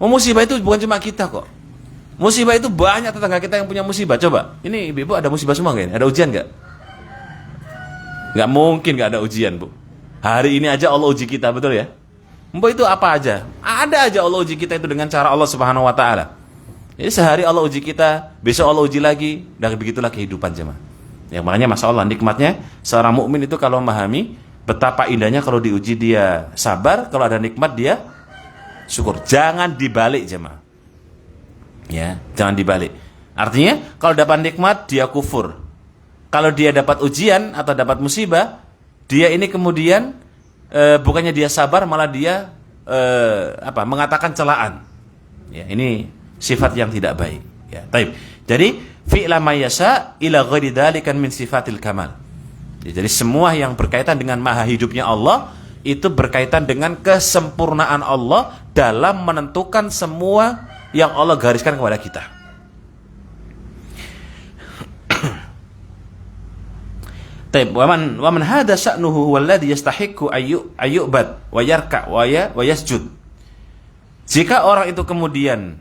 Musibah itu bukan cuma kita kok. Musibah itu banyak tetangga kita yang punya musibah. Coba, ini ibu ada musibah semua nggak? Ada ujian nggak? Nggak mungkin nggak ada ujian Bu. Hari ini aja Allah uji kita, betul ya? Mbak itu apa aja? Ada aja Allah uji kita itu dengan cara Allah Subhanahu wa taala. Jadi sehari Allah uji kita, besok Allah uji lagi, dan begitulah kehidupan jemaah. Ya makanya masya Allah nikmatnya seorang mukmin itu kalau memahami betapa indahnya kalau diuji dia sabar, kalau ada nikmat dia syukur. Jangan dibalik jemaah. Ya, jangan dibalik. Artinya kalau dapat nikmat dia kufur. Kalau dia dapat ujian atau dapat musibah, dia ini kemudian bukannya dia sabar, malah dia mengatakan celaan. Ya, ini sifat yang tidak baik. Ya, baik. Jadi fi'la ma yasha ila ghairi dzalika min sifatil kamal. Ya, jadi semua yang berkaitan dengan maha hidupnya Allah itu berkaitan dengan kesempurnaan Allah dalam menentukan semua yang Allah gariskan kepada kita. Taib, waman hada sya'nuhu walladhi yastahiqqu ayyubad wa yarka wa yasjud. Jika orang itu kemudian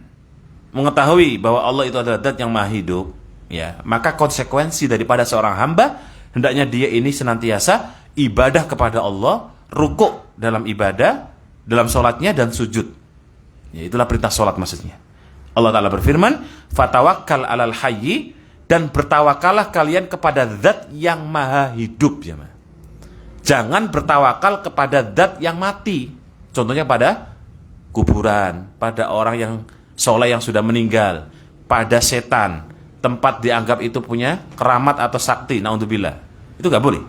mengetahui bahwa Allah itu adalah zat yang maha hidup, ya, maka konsekuensi daripada seorang hamba hendaknya dia ini senantiasa ibadah kepada Allah, rukuk dalam ibadah, dalam sholatnya dan sujud. Ya, itulah perintah sholat maksudnya. Allah Ta'ala berfirman, fatawakkal alal hayyi, dan bertawakallah kalian kepada zat yang maha hidup. Ya, jangan bertawakal kepada zat yang mati. Contohnya pada kuburan, pada orang yang soleh yang sudah meninggal, pada setan, tempat dianggap itu punya keramat atau sakti, naudzubillah. Itu gak boleh.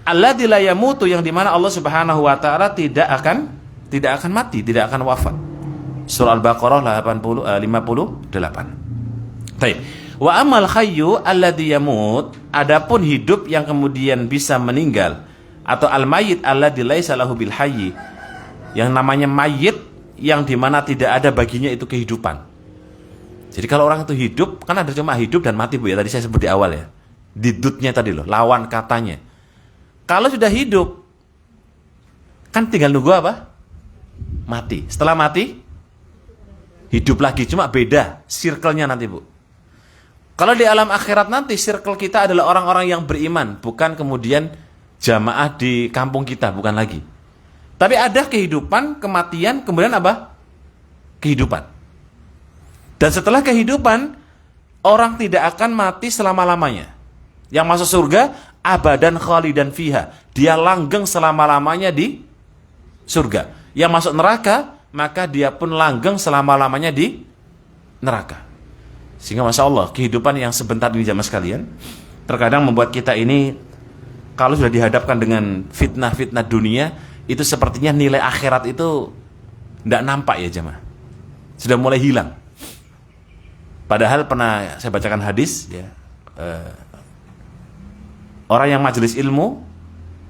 Alladzi la yamutu, yang dimana Allah Subhanahu wa ta'ala tidak akan mati, tidak akan wafat. Surah Al-Baqarah 58. Baik. Wa amal hayyu alladzi yamut, adapun hidup yang kemudian bisa meninggal, atau al-mayyit alladzi laisa lahu bil hayyi, yang namanya mayit yang dimana tidak ada baginya itu kehidupan. Jadi kalau orang itu hidup, kan ada cuma hidup dan mati, Bu, ya, tadi saya sebut di awal ya. Didutnya tadi loh, lawan katanya. Kalau sudah hidup, kan tinggal nunggu apa? Mati. Setelah mati, hidup lagi, cuma beda circle-nya nanti, Bu. Kalau di alam akhirat nanti, circle kita adalah orang-orang yang beriman, bukan kemudian jamaah di kampung kita, bukan lagi. Tapi ada kehidupan, kematian, kemudian apa? Kehidupan. Dan setelah kehidupan, orang tidak akan mati selama-lamanya. Yang masuk surga, abadan khalidan fiha. Dia langgeng selama-lamanya di surga. Yang masuk neraka, maka dia pun langgeng selama-lamanya di neraka. Sehingga Masya Allah, kehidupan yang sebentar ini jamaah sekalian, terkadang membuat kita ini, kalau sudah dihadapkan dengan fitnah-fitnah dunia, itu sepertinya nilai akhirat itu tidak nampak ya jamaah. Sudah mulai hilang. Padahal pernah saya bacakan hadis, ya, orang yang majelis ilmu,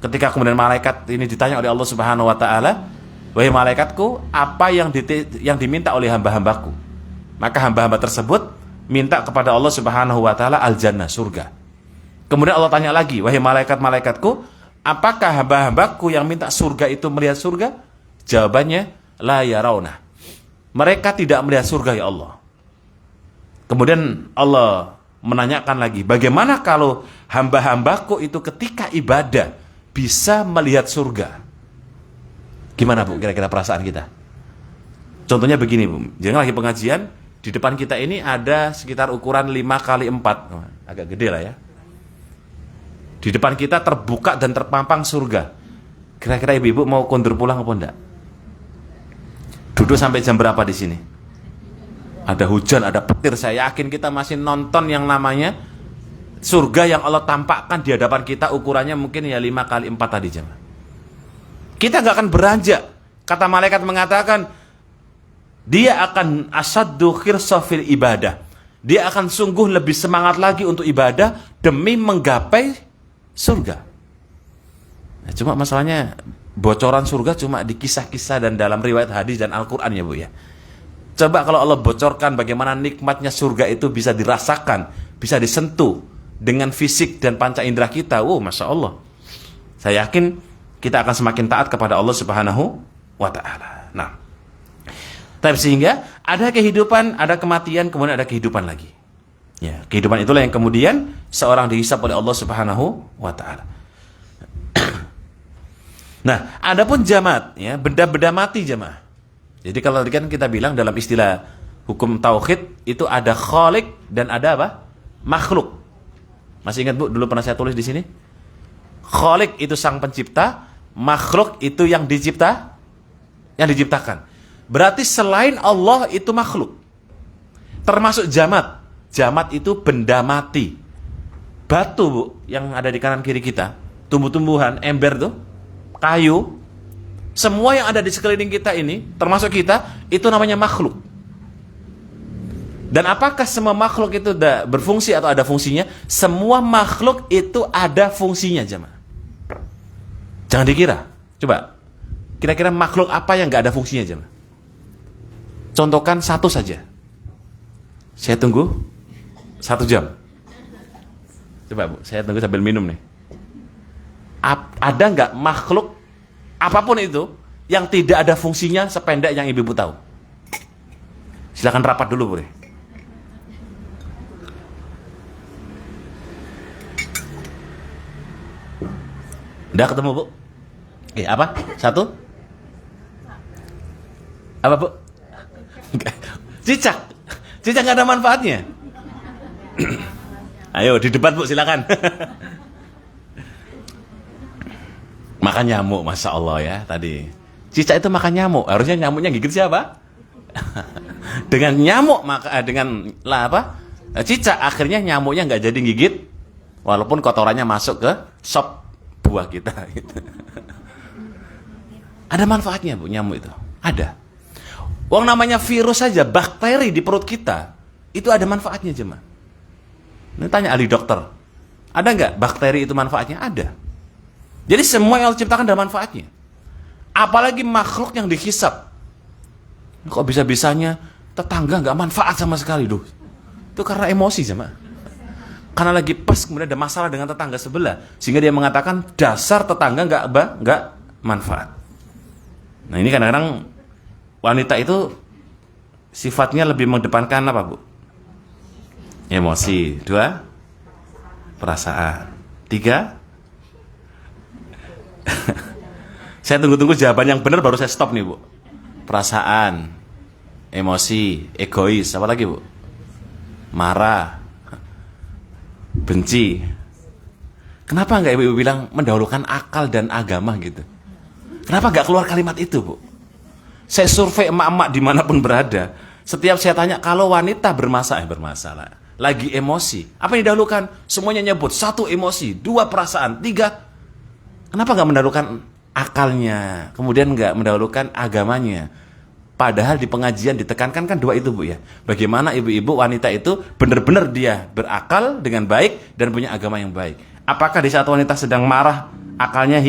ketika kemudian malaikat ini ditanya oleh Allah Subhanahu wa ta'ala, wahai malaikatku, apa yang diminta oleh hamba-hambaku? Maka hamba-hamba tersebut minta kepada Allah Subhanahu wa ta'ala al-jannah, surga. Kemudian Allah tanya lagi, wahai malaikat-malaikatku, apakah hamba-hambaku yang minta surga itu melihat surga? Jawabannya, la yarawna. Mereka tidak melihat surga, ya Allah. Kemudian Allah menanyakan lagi, bagaimana kalau hamba-hambaku itu ketika ibadah bisa melihat surga? Gimana, Bu, kira-kira perasaan kita? Contohnya begini, Bu. Jangan lagi pengajian, di depan kita ini ada sekitar ukuran 5x4. Agak gede lah ya. Di depan kita terbuka dan terpampang surga. Kira-kira ibu-ibu mau kondur pulang apa enggak? Duduk sampai jam berapa di sini? Ada hujan, ada petir, saya yakin kita masih nonton yang namanya surga yang Allah tampakkan di hadapan kita, ukurannya mungkin ya 5x4 tadi jam. Kita nggak akan beranjak. Kata malaikat mengatakan, dia akan asaddu khirsa fil ibadah. Dia akan sungguh lebih semangat lagi untuk ibadah demi menggapai surga. Nah, cuma masalahnya bocoran surga cuma di kisah-kisah dan dalam riwayat hadis dan Al-Quran ya, Bu, ya. Coba kalau Allah bocorkan bagaimana nikmatnya surga itu bisa dirasakan, bisa disentuh dengan fisik dan panca indera kita. Masya Allah. Saya yakin kita akan semakin taat kepada Allah Subhanahu wa ta'ala. Nah, tapi sehingga ada kehidupan, ada kematian, kemudian ada kehidupan lagi. Ya, kehidupan itulah yang kemudian seorang dihisab oleh Allah Subhanahu wa ta'ala. Nah, adapun jamat, ya, benda-benda mati jamaah. Jadi kalau kan kita bilang dalam istilah hukum tauhid itu ada khalik dan ada apa? Makhluk. Masih ingat, Bu, dulu pernah saya tulis di sini? Khalik itu sang pencipta, makhluk itu yang diciptakan. Berarti selain Allah itu makhluk. Termasuk jamat. Jamat itu benda mati. Batu, Bu, yang ada di kanan kiri kita, tumbuh-tumbuhan, ember tuh, kayu, semua yang ada di sekeliling kita ini, termasuk kita, itu namanya makhluk. Dan apakah semua makhluk itu berfungsi atau ada fungsinya? Semua makhluk itu ada fungsinya, jemaah. Jangan dikira. Coba, kira-kira makhluk apa yang gak ada fungsinya, jemaah? Contohkan satu saja. Saya tunggu 1 jam. Coba, Bu, saya tunggu sambil minum nih. Ada nggak makhluk apapun itu yang tidak ada fungsinya sependek yang ibu-ibu tahu? Silakan rapat dulu, boleh. Udah ketemu, Bu? Apa? Satu? Apa, Bu? Cicak. Cicak nggak ada manfaatnya. Ayo didebat, Bu, silakan. Makan nyamuk, masya Allah ya tadi. Cicak itu makan nyamuk, harusnya nyamuknya gigit siapa? Dengan nyamuk cicak akhirnya nyamuknya nggak jadi gigit, walaupun kotorannya masuk ke sop buah kita. Gitu. Ada manfaatnya, Bu, nyamuk itu. Ada. Wong namanya virus saja, bakteri di perut kita itu ada manfaatnya, jemaah. Ini tanya ahli dokter, ada nggak bakteri itu manfaatnya? Ada. Jadi semua yang Allah ciptakan ada manfaatnya. Apalagi makhluk yang dihisap. Kok bisa-bisanya tetangga nggak manfaat sama sekali, duh. Itu karena emosi, jemaah. Karena lagi pas kemudian ada masalah dengan tetangga sebelah, sehingga dia mengatakan dasar tetangga nggak manfaat. Nah, ini kadang-kadang wanita itu sifatnya lebih mengedepankan apa, Bu? Emosi. 2, perasaan. 3, saya tunggu-tunggu jawaban yang benar baru saya stop nih, Bu. Perasaan, emosi, egois, apa lagi, Bu? Marah, benci. Kenapa nggak ibu bilang mendahulukan akal dan agama gitu? Kenapa nggak keluar kalimat itu, Bu? Saya survei emak-emak dimanapun berada. Setiap saya tanya, kalau wanita bermasalah, lagi emosi, apa yang didahulukan? Semuanya nyebut 1 emosi, 2 perasaan, 3. Kenapa nggak mendahulukan akalnya, kemudian nggak mendahulukan agamanya? Padahal di pengajian ditekankan kan 2 itu, Bu, ya. Bagaimana ibu-ibu wanita itu benar-benar dia berakal dengan baik dan punya agama yang baik. Apakah di saat wanita sedang marah akalnya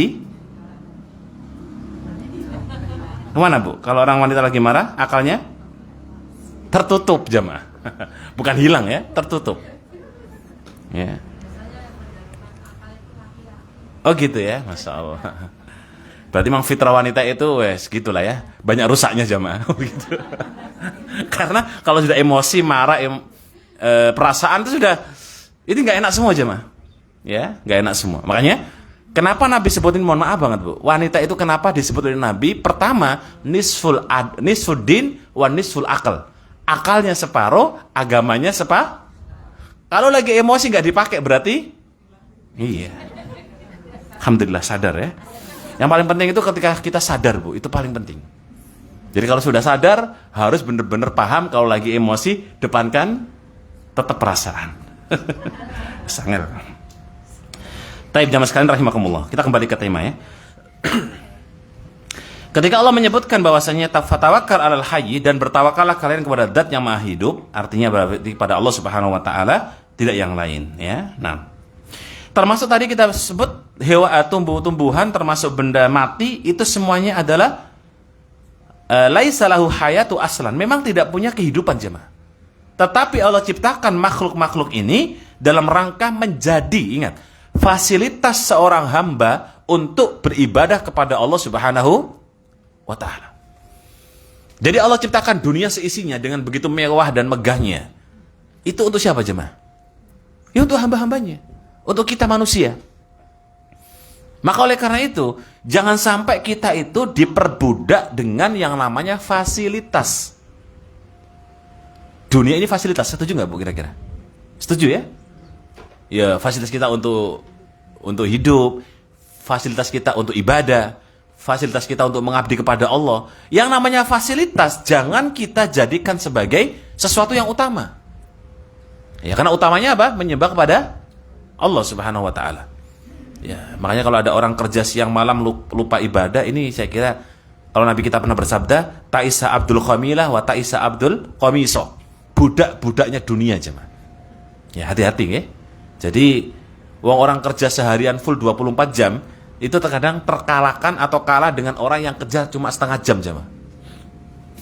kemana, Bu? Kalau orang wanita lagi marah akalnya tertutup, jemaah. Bukan hilang ya, tertutup. Ya. Oh gitu ya, masya Allah. Berarti memang fitrah wanita itu wes gitulah ya, banyak rusaknya, jamaah. Gitu. Karena kalau sudah emosi, marah, perasaan itu sudah, ini nggak enak semua, jamaah. Ya, nggak enak semua. Makanya kenapa Nabi sebutin, mohon maaf banget, Bu, wanita itu kenapa disebut oleh Nabi? Pertama, nisful din wa nisful akal. Akalnya separuh, agamanya separuh. Kalau lagi emosi nggak dipakai berarti iya. Alhamdulillah sadar ya. Yang paling penting itu ketika kita sadar, Bu, itu paling penting. Jadi kalau sudah sadar, harus benar-benar paham kalau lagi emosi, depankan tetap perasaan. Sangat. Taib jamaah sekalian rahimakumullah. Kita kembali ke tema ya. Ketika Allah menyebutkan bahwasanya tafawakkal 'alal hayy, dan bertawakallah kalian kepada zat yang maha hidup, artinya berarti kepada Allah Subhanahu wa taala, tidak yang lain ya. Nah, termasuk tadi kita sebut tumbuh-tumbuhan, termasuk benda mati, itu semuanya adalah laisa lahu hayatu aslan, memang tidak punya kehidupan, jemaah. Tetapi Allah ciptakan makhluk-makhluk ini dalam rangka menjadi, ingat, fasilitas seorang hamba untuk beribadah kepada Allah Subhanahu wa ta'ala. Jadi Allah ciptakan dunia seisinya dengan begitu mewah dan megahnya. Itu untuk siapa, jemaah? Ya untuk hamba-hambanya, untuk kita manusia. Maka oleh karena itu, jangan sampai kita itu diperbudak dengan yang namanya fasilitas. Dunia ini fasilitas, setuju nggak, Bu, kira-kira? Setuju ya? Ya, fasilitas kita untuk hidup, fasilitas kita untuk ibadah, fasilitas kita untuk mengabdi kepada Allah. Yang namanya fasilitas jangan kita jadikan sebagai sesuatu yang utama. Ya, karena utamanya apa? Menyembah kepada Allah Subhanahu wa taala. Ya, makanya kalau ada orang kerja siang malam lupa ibadah, ini saya kira kalau Nabi kita pernah bersabda, Ta'isa Abdul Khamilah wa Ta'isa Abdul Khamiso. Budak-budaknya dunia, jemaah. Ya, hati-hati ya. Jadi orang kerja seharian full 24 jam itu terkadang terkalahkan atau kalah dengan orang yang kerja cuma setengah jam, jemaah.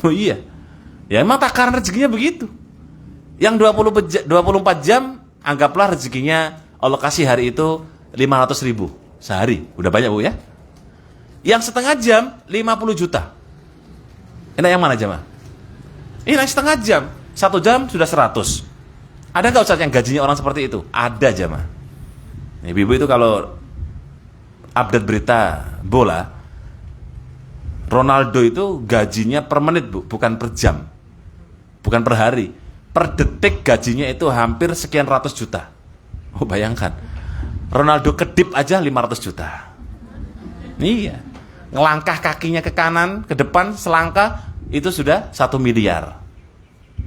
Oh iya. Ya emang takaran rezekinya begitu. Yang 24 jam anggaplah rezekinya Allah kasih hari itu 500.000. Sehari, udah banyak Bu ya. Yang setengah jam 50 juta. Enak yang mana jemaah? Ini yang setengah jam, 1 jam sudah 100. Ada nggak Ustaz yang gajinya orang seperti itu? Ada jemaah. Ibu-ibu itu kalau update berita bola, Ronaldo itu gajinya per menit Bu, bukan per jam, bukan per hari, per detik gajinya itu hampir sekian ratus juta. Oh bayangkan, Ronaldo kedip aja 500 juta. Iya, ngelangkah kakinya ke kanan, ke depan, selangkah itu sudah 1 miliar.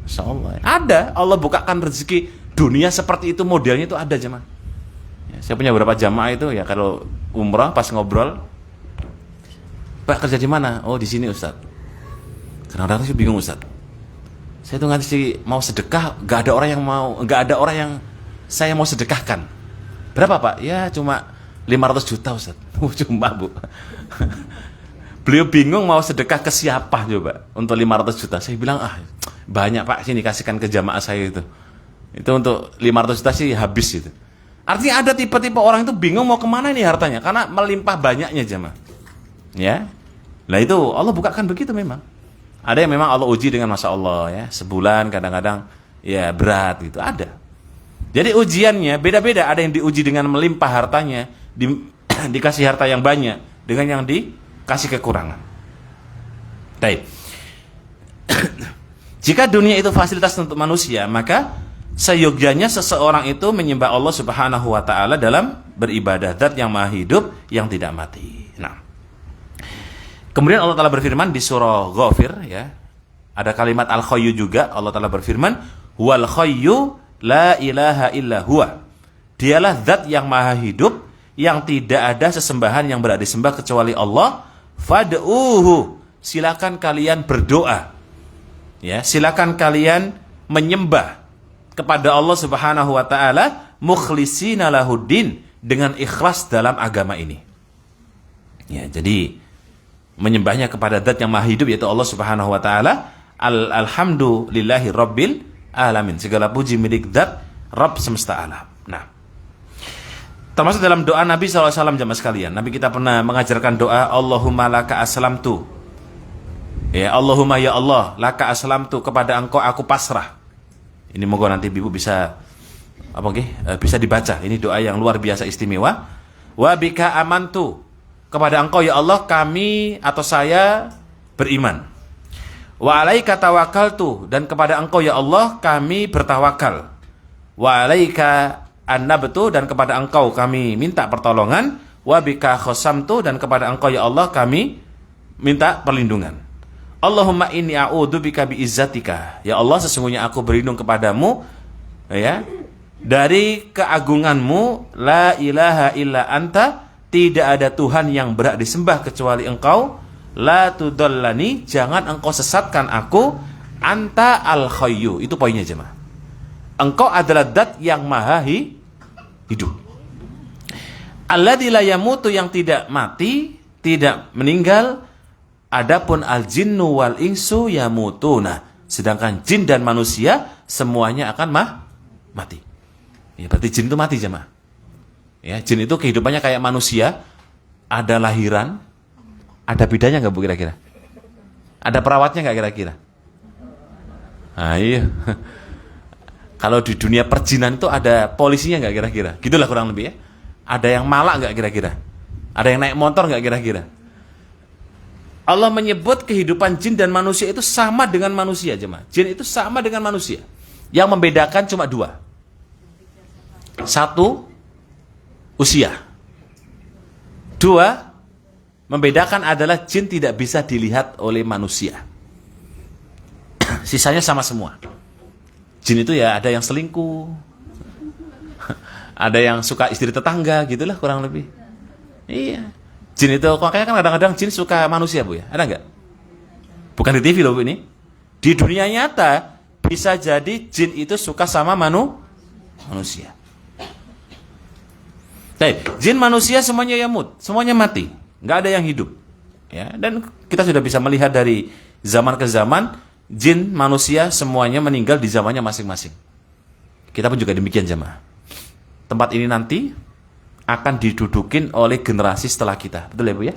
Masya Allah. Ada, Allah bukakan rezeki dunia seperti itu, modelnya itu ada jemaah. Ya, saya punya beberapa jamaah itu ya, kalau umrah pas ngobrol, Pak kerja di mana? Oh di sini Ustaz. Kadang-kadang sih bingung Ustaz. Saya tuh ngasih mau sedekah, nggak ada orang yang saya mau sedekahkan. Berapa Pak? Ya cuma 500 juta Ustaz. Cuma Bu. Beliau bingung mau sedekah ke siapa coba untuk 500 juta. Saya bilang banyak Pak, sini kasihkan ke jamaah saya itu. Itu untuk 500 juta sih habis itu. Artinya ada tipe-tipe orang itu bingung mau kemana ini hartanya, karena melimpah banyaknya jamaah. Ya, nah itu Allah bukakan begitu memang. Ada yang memang Allah uji dengan Masya Allah ya, sebulan kadang-kadang ya berat gitu, ada. Jadi ujiannya beda-beda, ada yang diuji dengan melimpah hartanya, dikasih harta yang banyak, dengan yang dikasih kekurangan. Baik. Jika dunia itu fasilitas untuk manusia, maka seyogyanya seseorang itu menyembah Allah Subhanahu wa taala dalam beribadah, Zat yang Maha Hidup yang tidak mati. Nah, kemudian Allah Ta'ala berfirman di surah Ghafir ya, ada kalimat Al-Khayyu juga. Allah Ta'ala berfirman, Wal Khayyu la ilaha illa huwa. Dialah Zat yang Maha Hidup yang tidak ada sesembahan yang berhak disembah kecuali Allah. Fad'uhu, silakan kalian berdoa. Ya, silakan kalian menyembah kepada Allah Subhanahu wa taala mukhlishina lahuddin, dengan ikhlas dalam agama ini. Ya, jadi menyembahnya kepada Zat yang Maha Hidup yaitu Allah Subhanahu wa taala. Alhamdulillahi rabbil alamin. Segala puji milik Zat Rabb semesta alam. Nah, termasuk dalam doa Nabi SAW jamaah sekalian. Nabi kita pernah mengajarkan doa Allahumma laka aslamtu. Ya Allahumma ya Allah, laka aslamtu, kepada Engkau aku pasrah. Ini moga nanti Ibu bisa bisa dibaca. Ini doa yang luar biasa istimewa. Wa bika amantu, kepada Engkau ya Allah kami atau saya beriman. Wa alaika tawakkaltu, dan kepada Engkau ya Allah kami bertawakal. Wa alaika annabtu, dan kepada Engkau kami minta pertolongan. Wa bika khosamtu, dan kepada Engkau ya Allah kami minta perlindungan. Allahumma inni a'udzubika biizzatika, ya Allah sesungguhnya aku berlindung kepadamu ya dari keagunganmu. La ilaha illa anta, tidak ada Tuhan yang berhak disembah kecuali Engkau. La tudallani, jangan Engkau sesatkan aku. Anta al-khayyu, itu poinnya jemaah. Engkau adalah Zat yang Maha Hidup. Alladzi la yamutu, yang tidak mati, tidak meninggal. Adapun al-jinnu wal insu yamutuna, sedangkan jin dan manusia semuanya akan mati. Ya, berarti jin itu mati jemaah. Ya, jin itu kehidupannya kayak manusia, ada lahiran, ada bidanya nggak Bu kira-kira? Ada perawatnya nggak kira-kira? Nah, iya. Kalau di dunia perjinan itu ada polisinya nggak kira-kira? Gitulah kurang lebih ya. Ada yang malak nggak kira-kira? Ada yang naik motor nggak kira-kira? Allah menyebut kehidupan jin dan manusia itu sama dengan manusia jemaah. Jin itu sama dengan manusia. Yang membedakan cuma 2. 1, usia. 2, membedakan adalah jin tidak bisa dilihat oleh manusia. Sisanya sama semua. Jin itu ya ada yang selingkuh, ada yang suka istri tetangga, gitulah kurang lebih. Iya. Jin itu, makanya kan kadang-kadang jin suka manusia Bu ya, ada nggak? Bukan di TV loh Bu ini. Di dunia nyata bisa jadi jin itu suka sama manusia. Baik, jin manusia semuanya yamut, semuanya mati, nggak ada yang hidup. Ya, dan kita sudah bisa melihat dari zaman ke zaman, jin manusia semuanya meninggal di zamannya masing-masing. Kita pun juga demikian jemaah. Tempat ini nanti akan didudukin oleh generasi setelah kita. Betul ya Bu ya?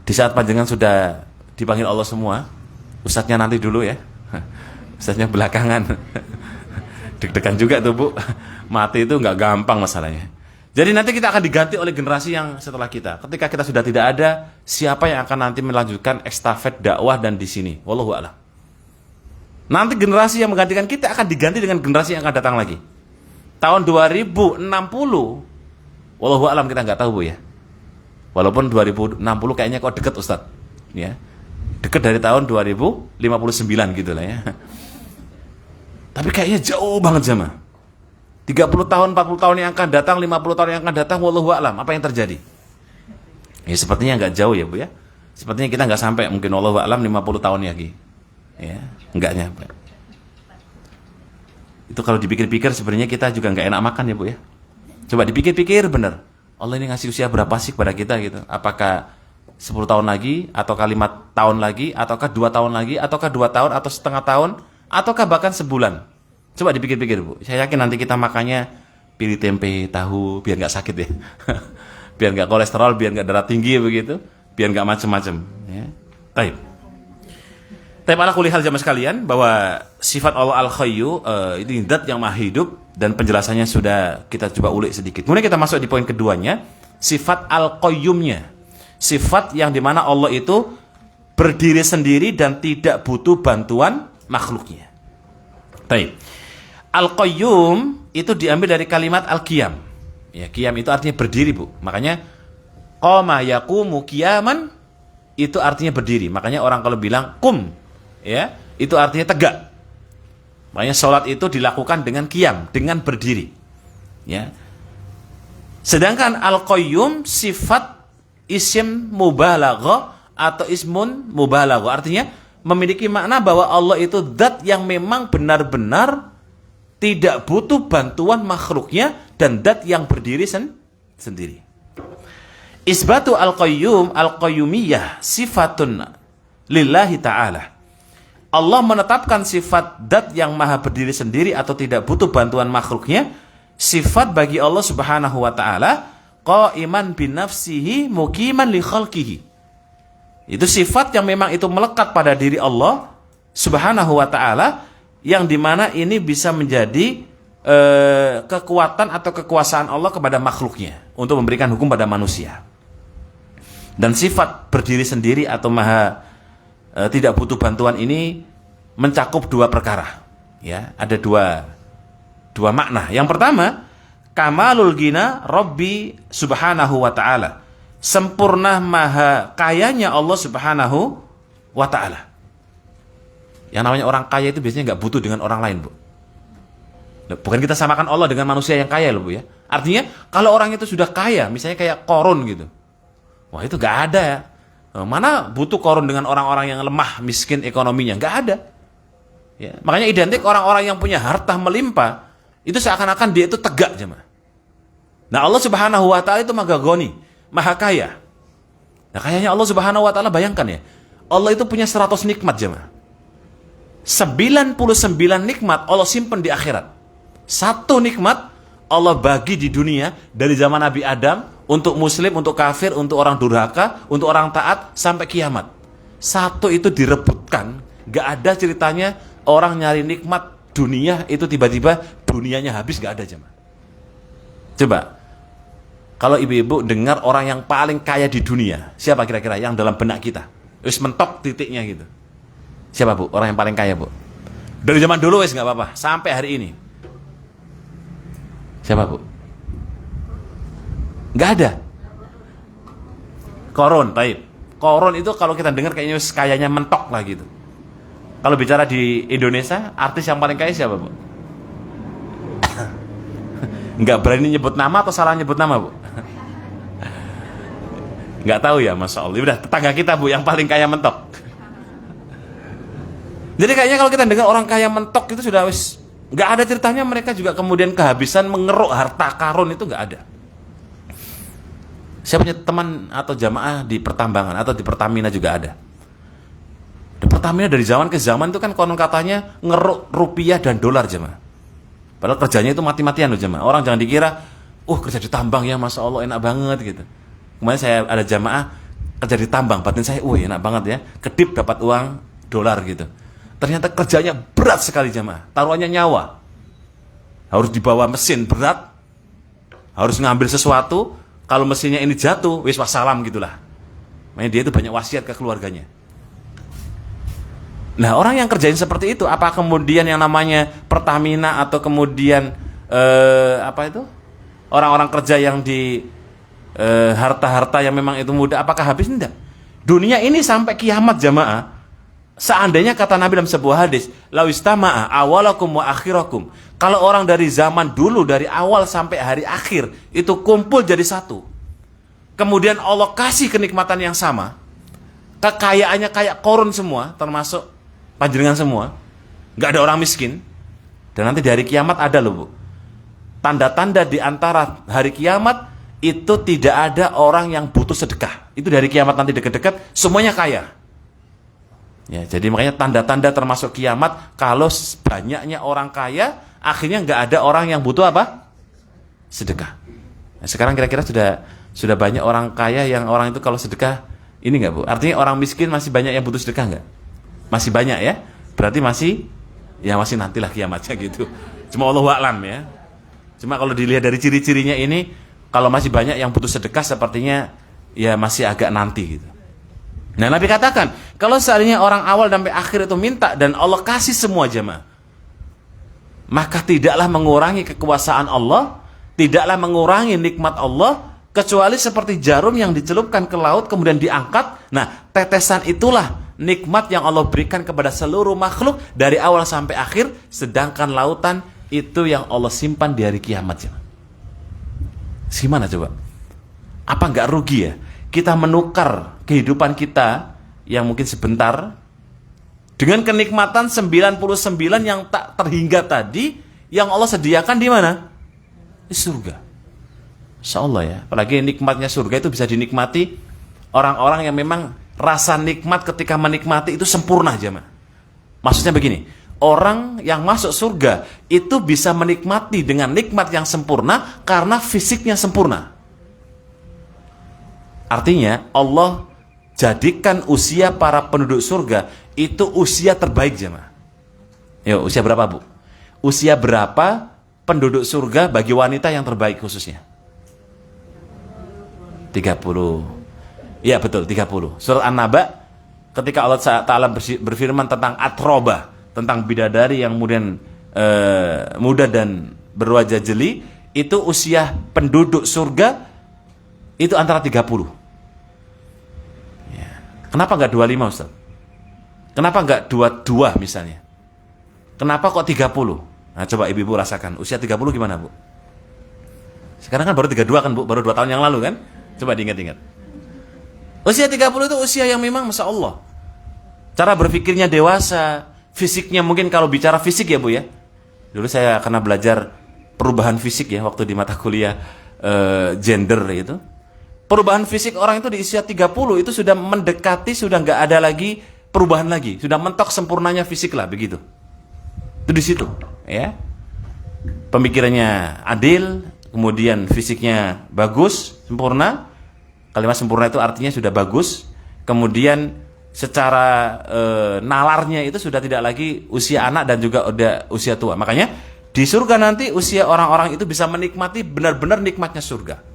Di saat panjenengan sudah dipanggil Allah semua, ustadznya nanti dulu ya. Ustadznya belakangan. Deg-degan juga tuh Bu. Mati itu nggak gampang masalahnya. Jadi nanti kita akan diganti oleh generasi yang setelah kita. Ketika kita sudah tidak ada, siapa yang akan nanti melanjutkan estafet dakwah dan di sini? Wallahu a'lam. Nanti generasi yang menggantikan kita akan diganti dengan generasi yang akan datang lagi. Tahun 2060, wallahu a'lam, kita nggak tahu Bu ya. Walaupun 2060 kayaknya kok deket Ustadz. Ya. Deket dari tahun 2059 gitu lah ya. Tapi kayaknya jauh banget zaman. 30 tahun, 40 tahun yang akan datang, 50 tahun yang akan datang, wallahu a'lam, apa yang terjadi? Ya sepertinya nggak jauh ya Bu ya. Sepertinya kita nggak sampai mungkin wallahu a'lam 50 tahun lagi. Ya, nggak nyampe. Itu kalau dipikir-pikir sebenarnya kita juga nggak enak makan ya Bu ya. Coba dipikir-pikir bener. Allah ini ngasih usia berapa sih kepada kita gitu? Apakah 10 tahun lagi, ataukah 5 tahun lagi, ataukah 2 tahun lagi, ataukah 2 tahun, atau setengah tahun, ataukah bahkan sebulan? Coba dipikir-pikir Bu. Saya yakin nanti kita makannya pilih tempe, tahu, biar nggak sakit ya. Biar nggak kolesterol, biar nggak darah tinggi begitu, biar nggak macem-macem. Ya. Baik. Tapi ala kulli hal jamaah sekalian, bahwa sifat Allah Al-Hayyu ini zat yang maha hidup, dan penjelasannya sudah kita coba ulik sedikit. Kemudian kita masuk di poin keduanya, sifat Al-Qayyumnya. Sifat yang dimana Allah itu berdiri sendiri dan tidak butuh bantuan makhluknya. Baik. Al-Qayyum itu diambil dari kalimat Al-Qiyam. Ya, qiyam itu artinya berdiri, Bu. Makanya qama yaqumu qiyaman itu artinya berdiri. Makanya orang kalau bilang qum, ya, itu artinya tegak. Makanya sholat itu dilakukan dengan qiyam, dengan berdiri. Ya. Sedangkan Al-Qayyum sifat isim mubalaghah atau ismun mubalaghah, artinya memiliki makna bahwa Allah itu zat yang memang benar-benar tidak butuh bantuan makhluknya dan zat yang berdiri sendiri. Isbatu al-qayyum, al-qayyumiyah sifatun lillahi ta'ala. Allah menetapkan sifat zat yang maha berdiri sendiri atau tidak butuh bantuan makhluknya, sifat bagi Allah Subhanahu wa ta'ala, qa'iman binafsihi muqiman li khalqihi. Itu sifat yang memang itu melekat pada diri Allah Subhanahu wa ta'ala, yang dimana ini bisa menjadi kekuatan atau kekuasaan Allah kepada makhluknya untuk memberikan hukum pada manusia. Dan sifat berdiri sendiri atau maha tidak butuh bantuan ini mencakup dua perkara. Ya, ada dua makna. Yang pertama, kamalul ghina Rabbi Subhanahu wa ta'ala. Sempurna maha kayanya Allah Subhanahu wa ta'ala. Yang namanya orang kaya itu biasanya nggak butuh dengan orang lain, Bu. Bukan kita samakan Allah dengan manusia yang kaya loh, Bu ya. Artinya kalau orang itu sudah kaya, misalnya kayak Korun gitu, wah itu nggak ada ya. Mana butuh Korun dengan orang-orang yang lemah, miskin ekonominya, nggak ada. Ya, makanya identik orang-orang yang punya harta melimpah itu seakan-akan dia itu tegak, jemaah. Nah Allah Subhanahu wa ta'ala itu maha goni, maha kaya. Nah kayaknya Allah Subhanahu wa ta'ala, bayangkan ya, Allah itu punya 100 nikmat, jemaah. 99 nikmat Allah simpan di akhirat. Satu nikmat Allah bagi di dunia dari zaman Nabi Adam untuk muslim, untuk kafir, untuk orang durhaka, untuk orang taat sampai kiamat. Satu itu direbutkan. Gak ada ceritanya orang nyari nikmat dunia itu tiba-tiba dunianya habis, gak ada, jemaah. Coba kalau ibu-ibu dengar orang yang paling kaya di dunia, siapa kira-kira yang dalam benak kita? Wis mentok titiknya gitu. Siapa, Bu? Orang yang paling kaya, Bu? Dari zaman dulu wis nggak apa-apa, sampai hari ini. Siapa, Bu? Nggak ada. Korun, baik. Korun itu kalau kita dengar kayaknya kayanya mentok lah gitu. Kalau bicara di Indonesia, artis yang paling kaya siapa, Bu? Nggak berani nyebut nama atau salah nyebut nama, Bu? Nggak tahu ya, Masya Allah. Udah, tetangga kita, Bu, yang paling kaya mentok. Jadi kayaknya kalau kita dengar orang kaya mentok itu sudah wis, nggak ada ceritanya mereka juga kemudian kehabisan mengeruk harta karun, itu nggak ada. Saya punya teman atau jamaah di pertambangan atau di Pertamina juga ada. Di Pertamina dari zaman ke zaman itu kan konon katanya ngeruk rupiah dan dolar, jemaah. Padahal kerjanya itu mati-matian loh, jemaah. Orang jangan dikira kerja di tambang ya, Masya Allah enak banget gitu. Kemarin saya ada jamaah kerja di tambang, batin saya, enak banget ya, kedip dapat uang dolar gitu. Ternyata kerjanya berat sekali jamaah, taruhannya nyawa. Harus dibawa mesin berat, harus ngambil sesuatu, kalau mesinnya ini jatuh, wis wassalam gitulah. Makanya dia itu banyak wasiat ke keluarganya. Nah, orang yang kerjain seperti itu, apa kemudian yang namanya Pertamina atau kemudian orang-orang kerja yang di harta-harta yang memang itu mudah, apakah habis? Tidak. Dunia ini sampai kiamat jamaah. Seandainya kata Nabi dalam sebuah hadis, lau istama'a awalakum wa akhirakum. Kalau orang dari zaman dulu, dari awal sampai hari akhir, itu kumpul jadi satu. Kemudian Allah kasih kenikmatan yang sama. Kekayaannya kayak korun semua, termasuk panjenengan semua. Nggak ada orang miskin. Dan nanti di hari kiamat ada loh, Bu. Tanda-tanda di antara hari kiamat, itu tidak ada orang yang butuh sedekah. Itu dari kiamat nanti dekat-dekat, semuanya kaya. Ya, jadi makanya tanda-tanda termasuk kiamat, kalau banyaknya orang kaya, akhirnya nggak ada orang yang butuh apa? Sedekah. Nah, sekarang kira-kira sudah banyak orang kaya yang orang itu kalau sedekah, ini nggak, Bu? Artinya orang miskin masih banyak yang butuh sedekah nggak? Masih banyak ya? Berarti masih nantilah kiamatnya gitu. Cuma Allahu a'lam ya. Cuma kalau dilihat dari ciri-cirinya ini, kalau masih banyak yang butuh sedekah, sepertinya ya masih agak nanti gitu. Nah, Nabi katakan, kalau seandainya orang awal sampai akhir itu minta dan Allah kasih semua jemaah, maka tidaklah mengurangi kekuasaan Allah, tidaklah mengurangi nikmat Allah, kecuali seperti jarum yang dicelupkan ke laut kemudian diangkat. Nah, tetesan itulah nikmat yang Allah berikan kepada seluruh makhluk dari awal sampai akhir, sedangkan lautan itu yang Allah simpan di hari kiamat jemaah. Gimana coba? Apa nggak rugi ya kita menukar kehidupan kita yang mungkin sebentar dengan kenikmatan 99 yang tak terhingga tadi, yang Allah sediakan di mana? Di surga. Insya Allah ya. Apalagi nikmatnya surga itu bisa dinikmati orang-orang yang memang rasa nikmat ketika menikmati itu sempurna jemaah. Maksudnya begini, orang yang masuk surga itu bisa menikmati dengan nikmat yang sempurna karena fisiknya sempurna. Artinya Allah jadikan usia para penduduk surga itu usia terbaik jemaah. Yuk, usia berapa, Bu? Usia berapa penduduk surga bagi wanita yang terbaik khususnya? 30. Iya betul, 30. Surat An-Naba ketika Allah Ta'ala berfirman tentang atroba, tentang bidadari yang kemudian muda dan berwajah jeli, itu usia penduduk surga itu antara 30. Ya. Kenapa nggak 25, Ustaz? Kenapa nggak 22 misalnya? Kenapa kok 30? Nah, coba ibu-ibu rasakan. Usia 30 gimana, Bu? Sekarang kan baru 32 kan, Bu? Baru 2 tahun yang lalu kan? Coba diingat-ingat. Usia 30 itu usia yang memang Masya Allah. Cara berpikirnya dewasa, fisiknya mungkin kalau bicara fisik ya, Bu ya. Dulu saya karena belajar perubahan fisik ya, waktu di mata kuliah gender itu. Perubahan fisik orang itu di usia 30 itu sudah mendekati, sudah nggak ada lagi perubahan lagi. Sudah mentok sempurnanya fisik lah, begitu. Itu di situ, ya. Pemikirannya adil, kemudian fisiknya bagus, sempurna. Kalimat sempurna itu artinya sudah bagus. Kemudian secara nalarnya itu sudah tidak lagi usia anak dan juga udah usia tua. Makanya di surga nanti usia orang-orang itu bisa menikmati benar-benar nikmatnya surga.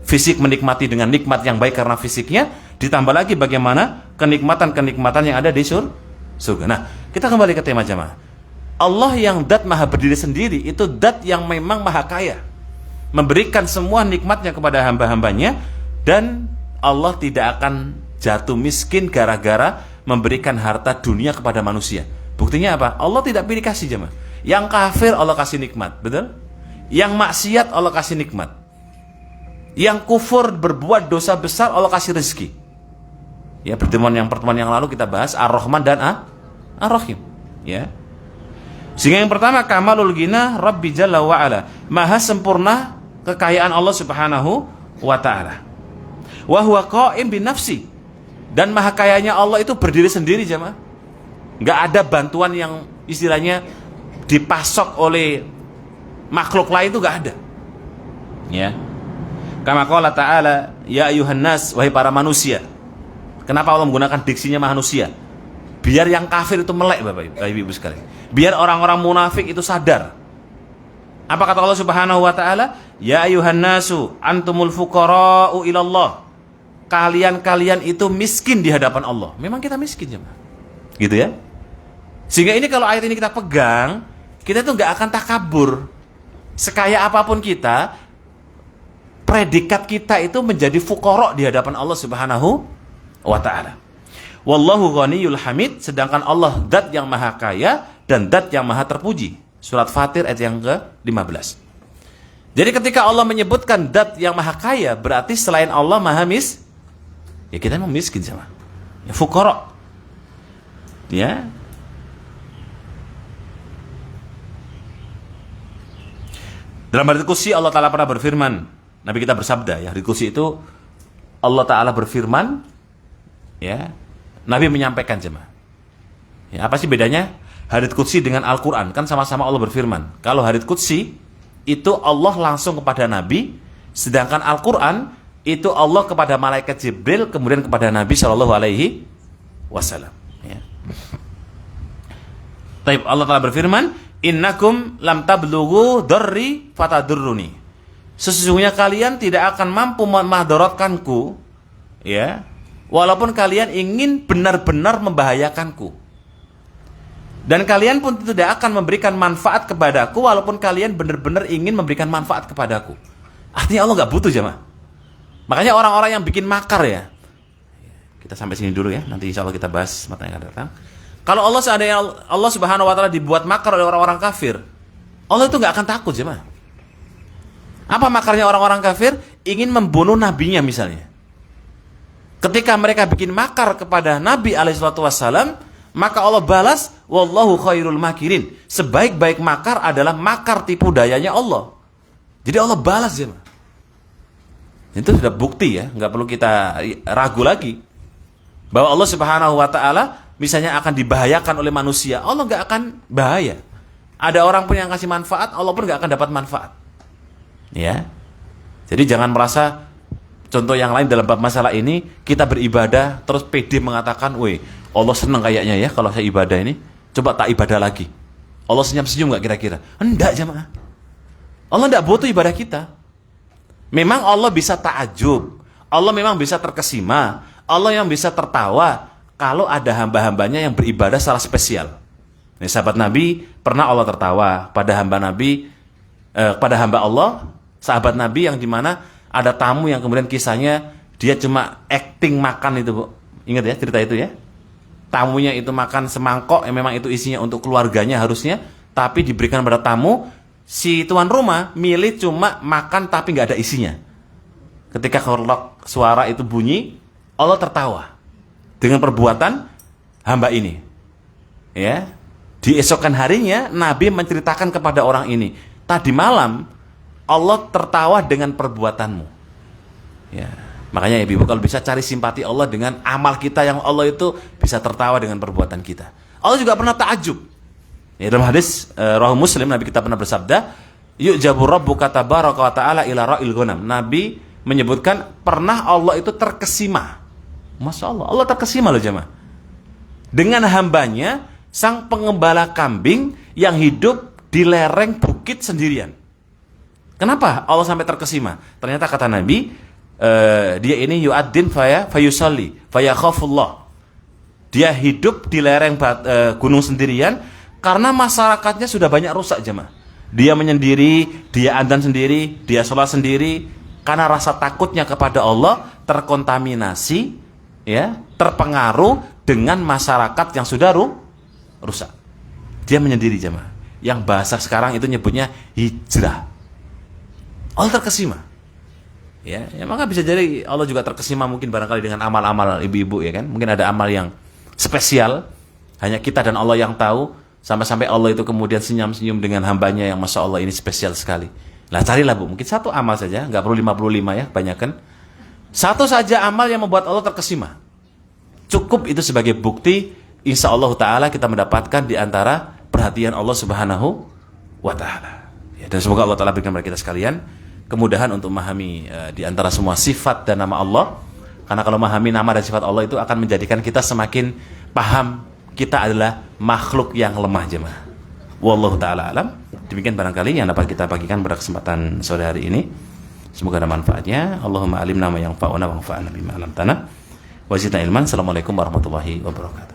Fisik menikmati dengan nikmat yang baik karena fisiknya, ditambah lagi bagaimana kenikmatan-kenikmatan yang ada di surga. Nah, kita kembali ke tema jamaah. Allah yang dat maha berdiri sendiri, itu dat yang memang maha kaya, memberikan semua nikmatnya kepada hamba-hambanya, dan Allah tidak akan jatuh miskin gara-gara memberikan harta dunia kepada manusia. Buktinya apa? Allah tidak pilih kasih jemaah. Yang kafir Allah kasih nikmat, betul? Yang maksiat Allah kasih nikmat. Yang kufur berbuat dosa besar Allah kasih rezeki. Ya, pertemuan yang lalu kita bahas Ar-Rahman dan Ar-Rahim, ya. Sehingga yang pertama kamalul ghina Rabbi Jalla wa Ala, maha sempurna kekayaan Allah Subhanahu wa taala. Wa huwa qa'im bi nafsi, dan maha kayanya Allah itu berdiri sendiri jemaah. Enggak ada bantuan yang istilahnya dipasok oleh makhluk lain, itu enggak ada. Ya. Kama qala ta'ala, ya ayuhan nas, wahai para manusia. Kenapa Allah menggunakan diksinya manusia? Biar yang kafir itu melek, Bapak Ibu sekalian. Biar orang-orang munafik itu sadar. Apa kata Allah Subhanahu wa taala? Ya ayuhan nasu antumul fuqara'u ilallah. Kalian itu miskin di hadapan Allah. Memang kita miskin, jemaah. Gitu ya. Sehingga ini kalau ayat ini kita pegang, kita tuh nggak akan takabur. Sekaya apapun kita, predikat kita itu menjadi fuqara di hadapan Allah Subhanahu wa taala. Wallahu ghaniyul hamid, sedangkan Allah zat yang maha kaya dan zat yang maha terpuji. Surat Fatir ayat yang ke-15. Jadi ketika Allah menyebutkan zat yang maha kaya, berarti selain Allah maha ya kita memang miskin sama. Ya fuqara. Ya. Dalam hadits qudsi Allah Ta'ala pernah berfirman, Nabi kita bersabda ya, hadits qudsi itu Allah Ta'ala berfirman, ya, Nabi menyampaikan jemaah. Ya, apa sih bedanya hadits qudsi dengan Al-Quran? Kan sama-sama Allah berfirman. Kalau hadits qudsi itu Allah langsung kepada Nabi, sedangkan Al-Quran itu Allah kepada malaikat Jibril, kemudian kepada Nabi Shallallahu Alaihi Wasallam. Ya. Taib, Allah Ta'ala berfirman, innakum lam tablughu darri fatadurruni. Sesungguhnya kalian tidak akan mampu memadaratkanku, ya, walaupun kalian ingin benar-benar membahayakanku. Dan kalian pun tidak akan memberikan manfaat kepadaku walaupun kalian benar-benar ingin memberikan manfaat kepadaku. Artinya Allah nggak butuh, jemaah. Makanya orang-orang yang bikin makar ya. Kita sampai sini dulu ya. Nanti insya Allah kita bahas materi yang akan datang. Kalau Allah seandainya Allah Subhanahu wa taala dibuat makar oleh orang-orang kafir, Allah itu nggak akan takut, jemaah. Apa makarnya orang-orang kafir? Ingin membunuh nabinya misalnya. Ketika mereka bikin makar kepada Nabi alaihissalam, maka Allah balas, wallahu khairul makirin. Sebaik-baik makar adalah makar tipu dayanya Allah. Jadi Allah balas, jemaah. Itu sudah bukti ya, nggak perlu kita ragu lagi bahwa Allah Subhanahu wa taala misalnya akan dibahayakan oleh manusia, Allah nggak akan bahaya. Ada orang pun yang kasih manfaat, Allah pun nggak akan dapat manfaat. Ya, jadi jangan merasa contoh yang lain dalam bab masalah ini kita beribadah terus pede mengatakan, weh Allah senang kayaknya ya kalau saya ibadah ini, coba tak ibadah lagi. Allah senyum-senyum nggak kira-kira? Enggak, jemaah. Allah nggak butuh ibadah kita. Memang Allah bisa ta'ajub, Allah memang bisa terkesima, Allah yang bisa tertawa kalau ada hamba-hambanya yang beribadah secara spesial. Nih, sahabat Nabi pernah Allah tertawa pada hamba Nabi, pada hamba Allah, sahabat Nabi yang dimana ada tamu yang kemudian kisahnya dia cuma acting makan itu, Bu. Ingat ya cerita itu ya. Tamunya itu makan semangkok yang memang itu isinya untuk keluarganya harusnya, tapi diberikan pada tamu. Si tuan rumah milih cuma makan tapi nggak ada isinya. Ketika kerlok suara itu bunyi, Allah tertawa dengan perbuatan hamba ini. Ya, di esokan harinya Nabi menceritakan kepada orang ini, tadi malam Allah tertawa dengan perbuatanmu. Ya, makanya ya Ibu kalau bisa cari simpati Allah dengan amal kita yang Allah itu bisa tertawa dengan perbuatan kita. Allah juga pernah ta'ajub. Ya, dalam hadis Rawahu Muslim Nabi kita pernah bersabda, yu'jabu rabbuka tabaraka wa ta'ala ila ra'il ghanam. Nabi menyebutkan pernah Allah itu terkesima. Masya Allah, Allah terkesima loh jemaah. Dengan hambanya sang pengembala kambing yang hidup di lereng bukit sendirian. Kenapa Allah sampai terkesima? Ternyata kata Nabi, dia ini yu'addin fayusalli fayakhafullah. Dia hidup di lereng gunung sendirian karena masyarakatnya sudah banyak rusak, jemaah. Dia menyendiri, dia adzan sendiri, dia sholat sendiri, karena rasa takutnya kepada Allah terkontaminasi, ya, terpengaruh dengan masyarakat yang sudah rusak. Dia menyendiri, jemaah. Yang bahasa sekarang itu nyebutnya hijrah. Allah terkesima. Ya, maka bisa jadi Allah juga terkesima mungkin barangkali dengan amal-amal ibu-ibu, ya kan? Mungkin ada amal yang spesial, hanya kita dan Allah yang tahu. Sampai-sampai Allah itu kemudian senyum-senyum dengan hambanya yang Masya Allah ini spesial sekali. Nah carilah Bu, mungkin satu amal saja, nggak perlu 55 ya, kebanyakan. Satu saja amal yang membuat Allah terkesima. Cukup itu sebagai bukti, insya Allah Ta'ala kita mendapatkan di antara perhatian Allah Subhanahu wa Ta'ala. Ya, dan semoga Allah Ta'ala berikan kepada kita sekalian kemudahan untuk memahami di antara semua sifat dan nama Allah. Karena kalau memahami nama dan sifat Allah itu akan menjadikan kita semakin paham kita adalah makhluk yang lemah jemaah. Wallahu ta'ala alam. Demikian barangkali yang dapat kita bagikan pada kesempatan sore hari ini. Semoga ada manfaatnya. Allahumma alimna ma yanfa'una wa anfa'na bima 'allamtana wa zidna ilman. Assalamualaikum warahmatullahi wabarakatuh.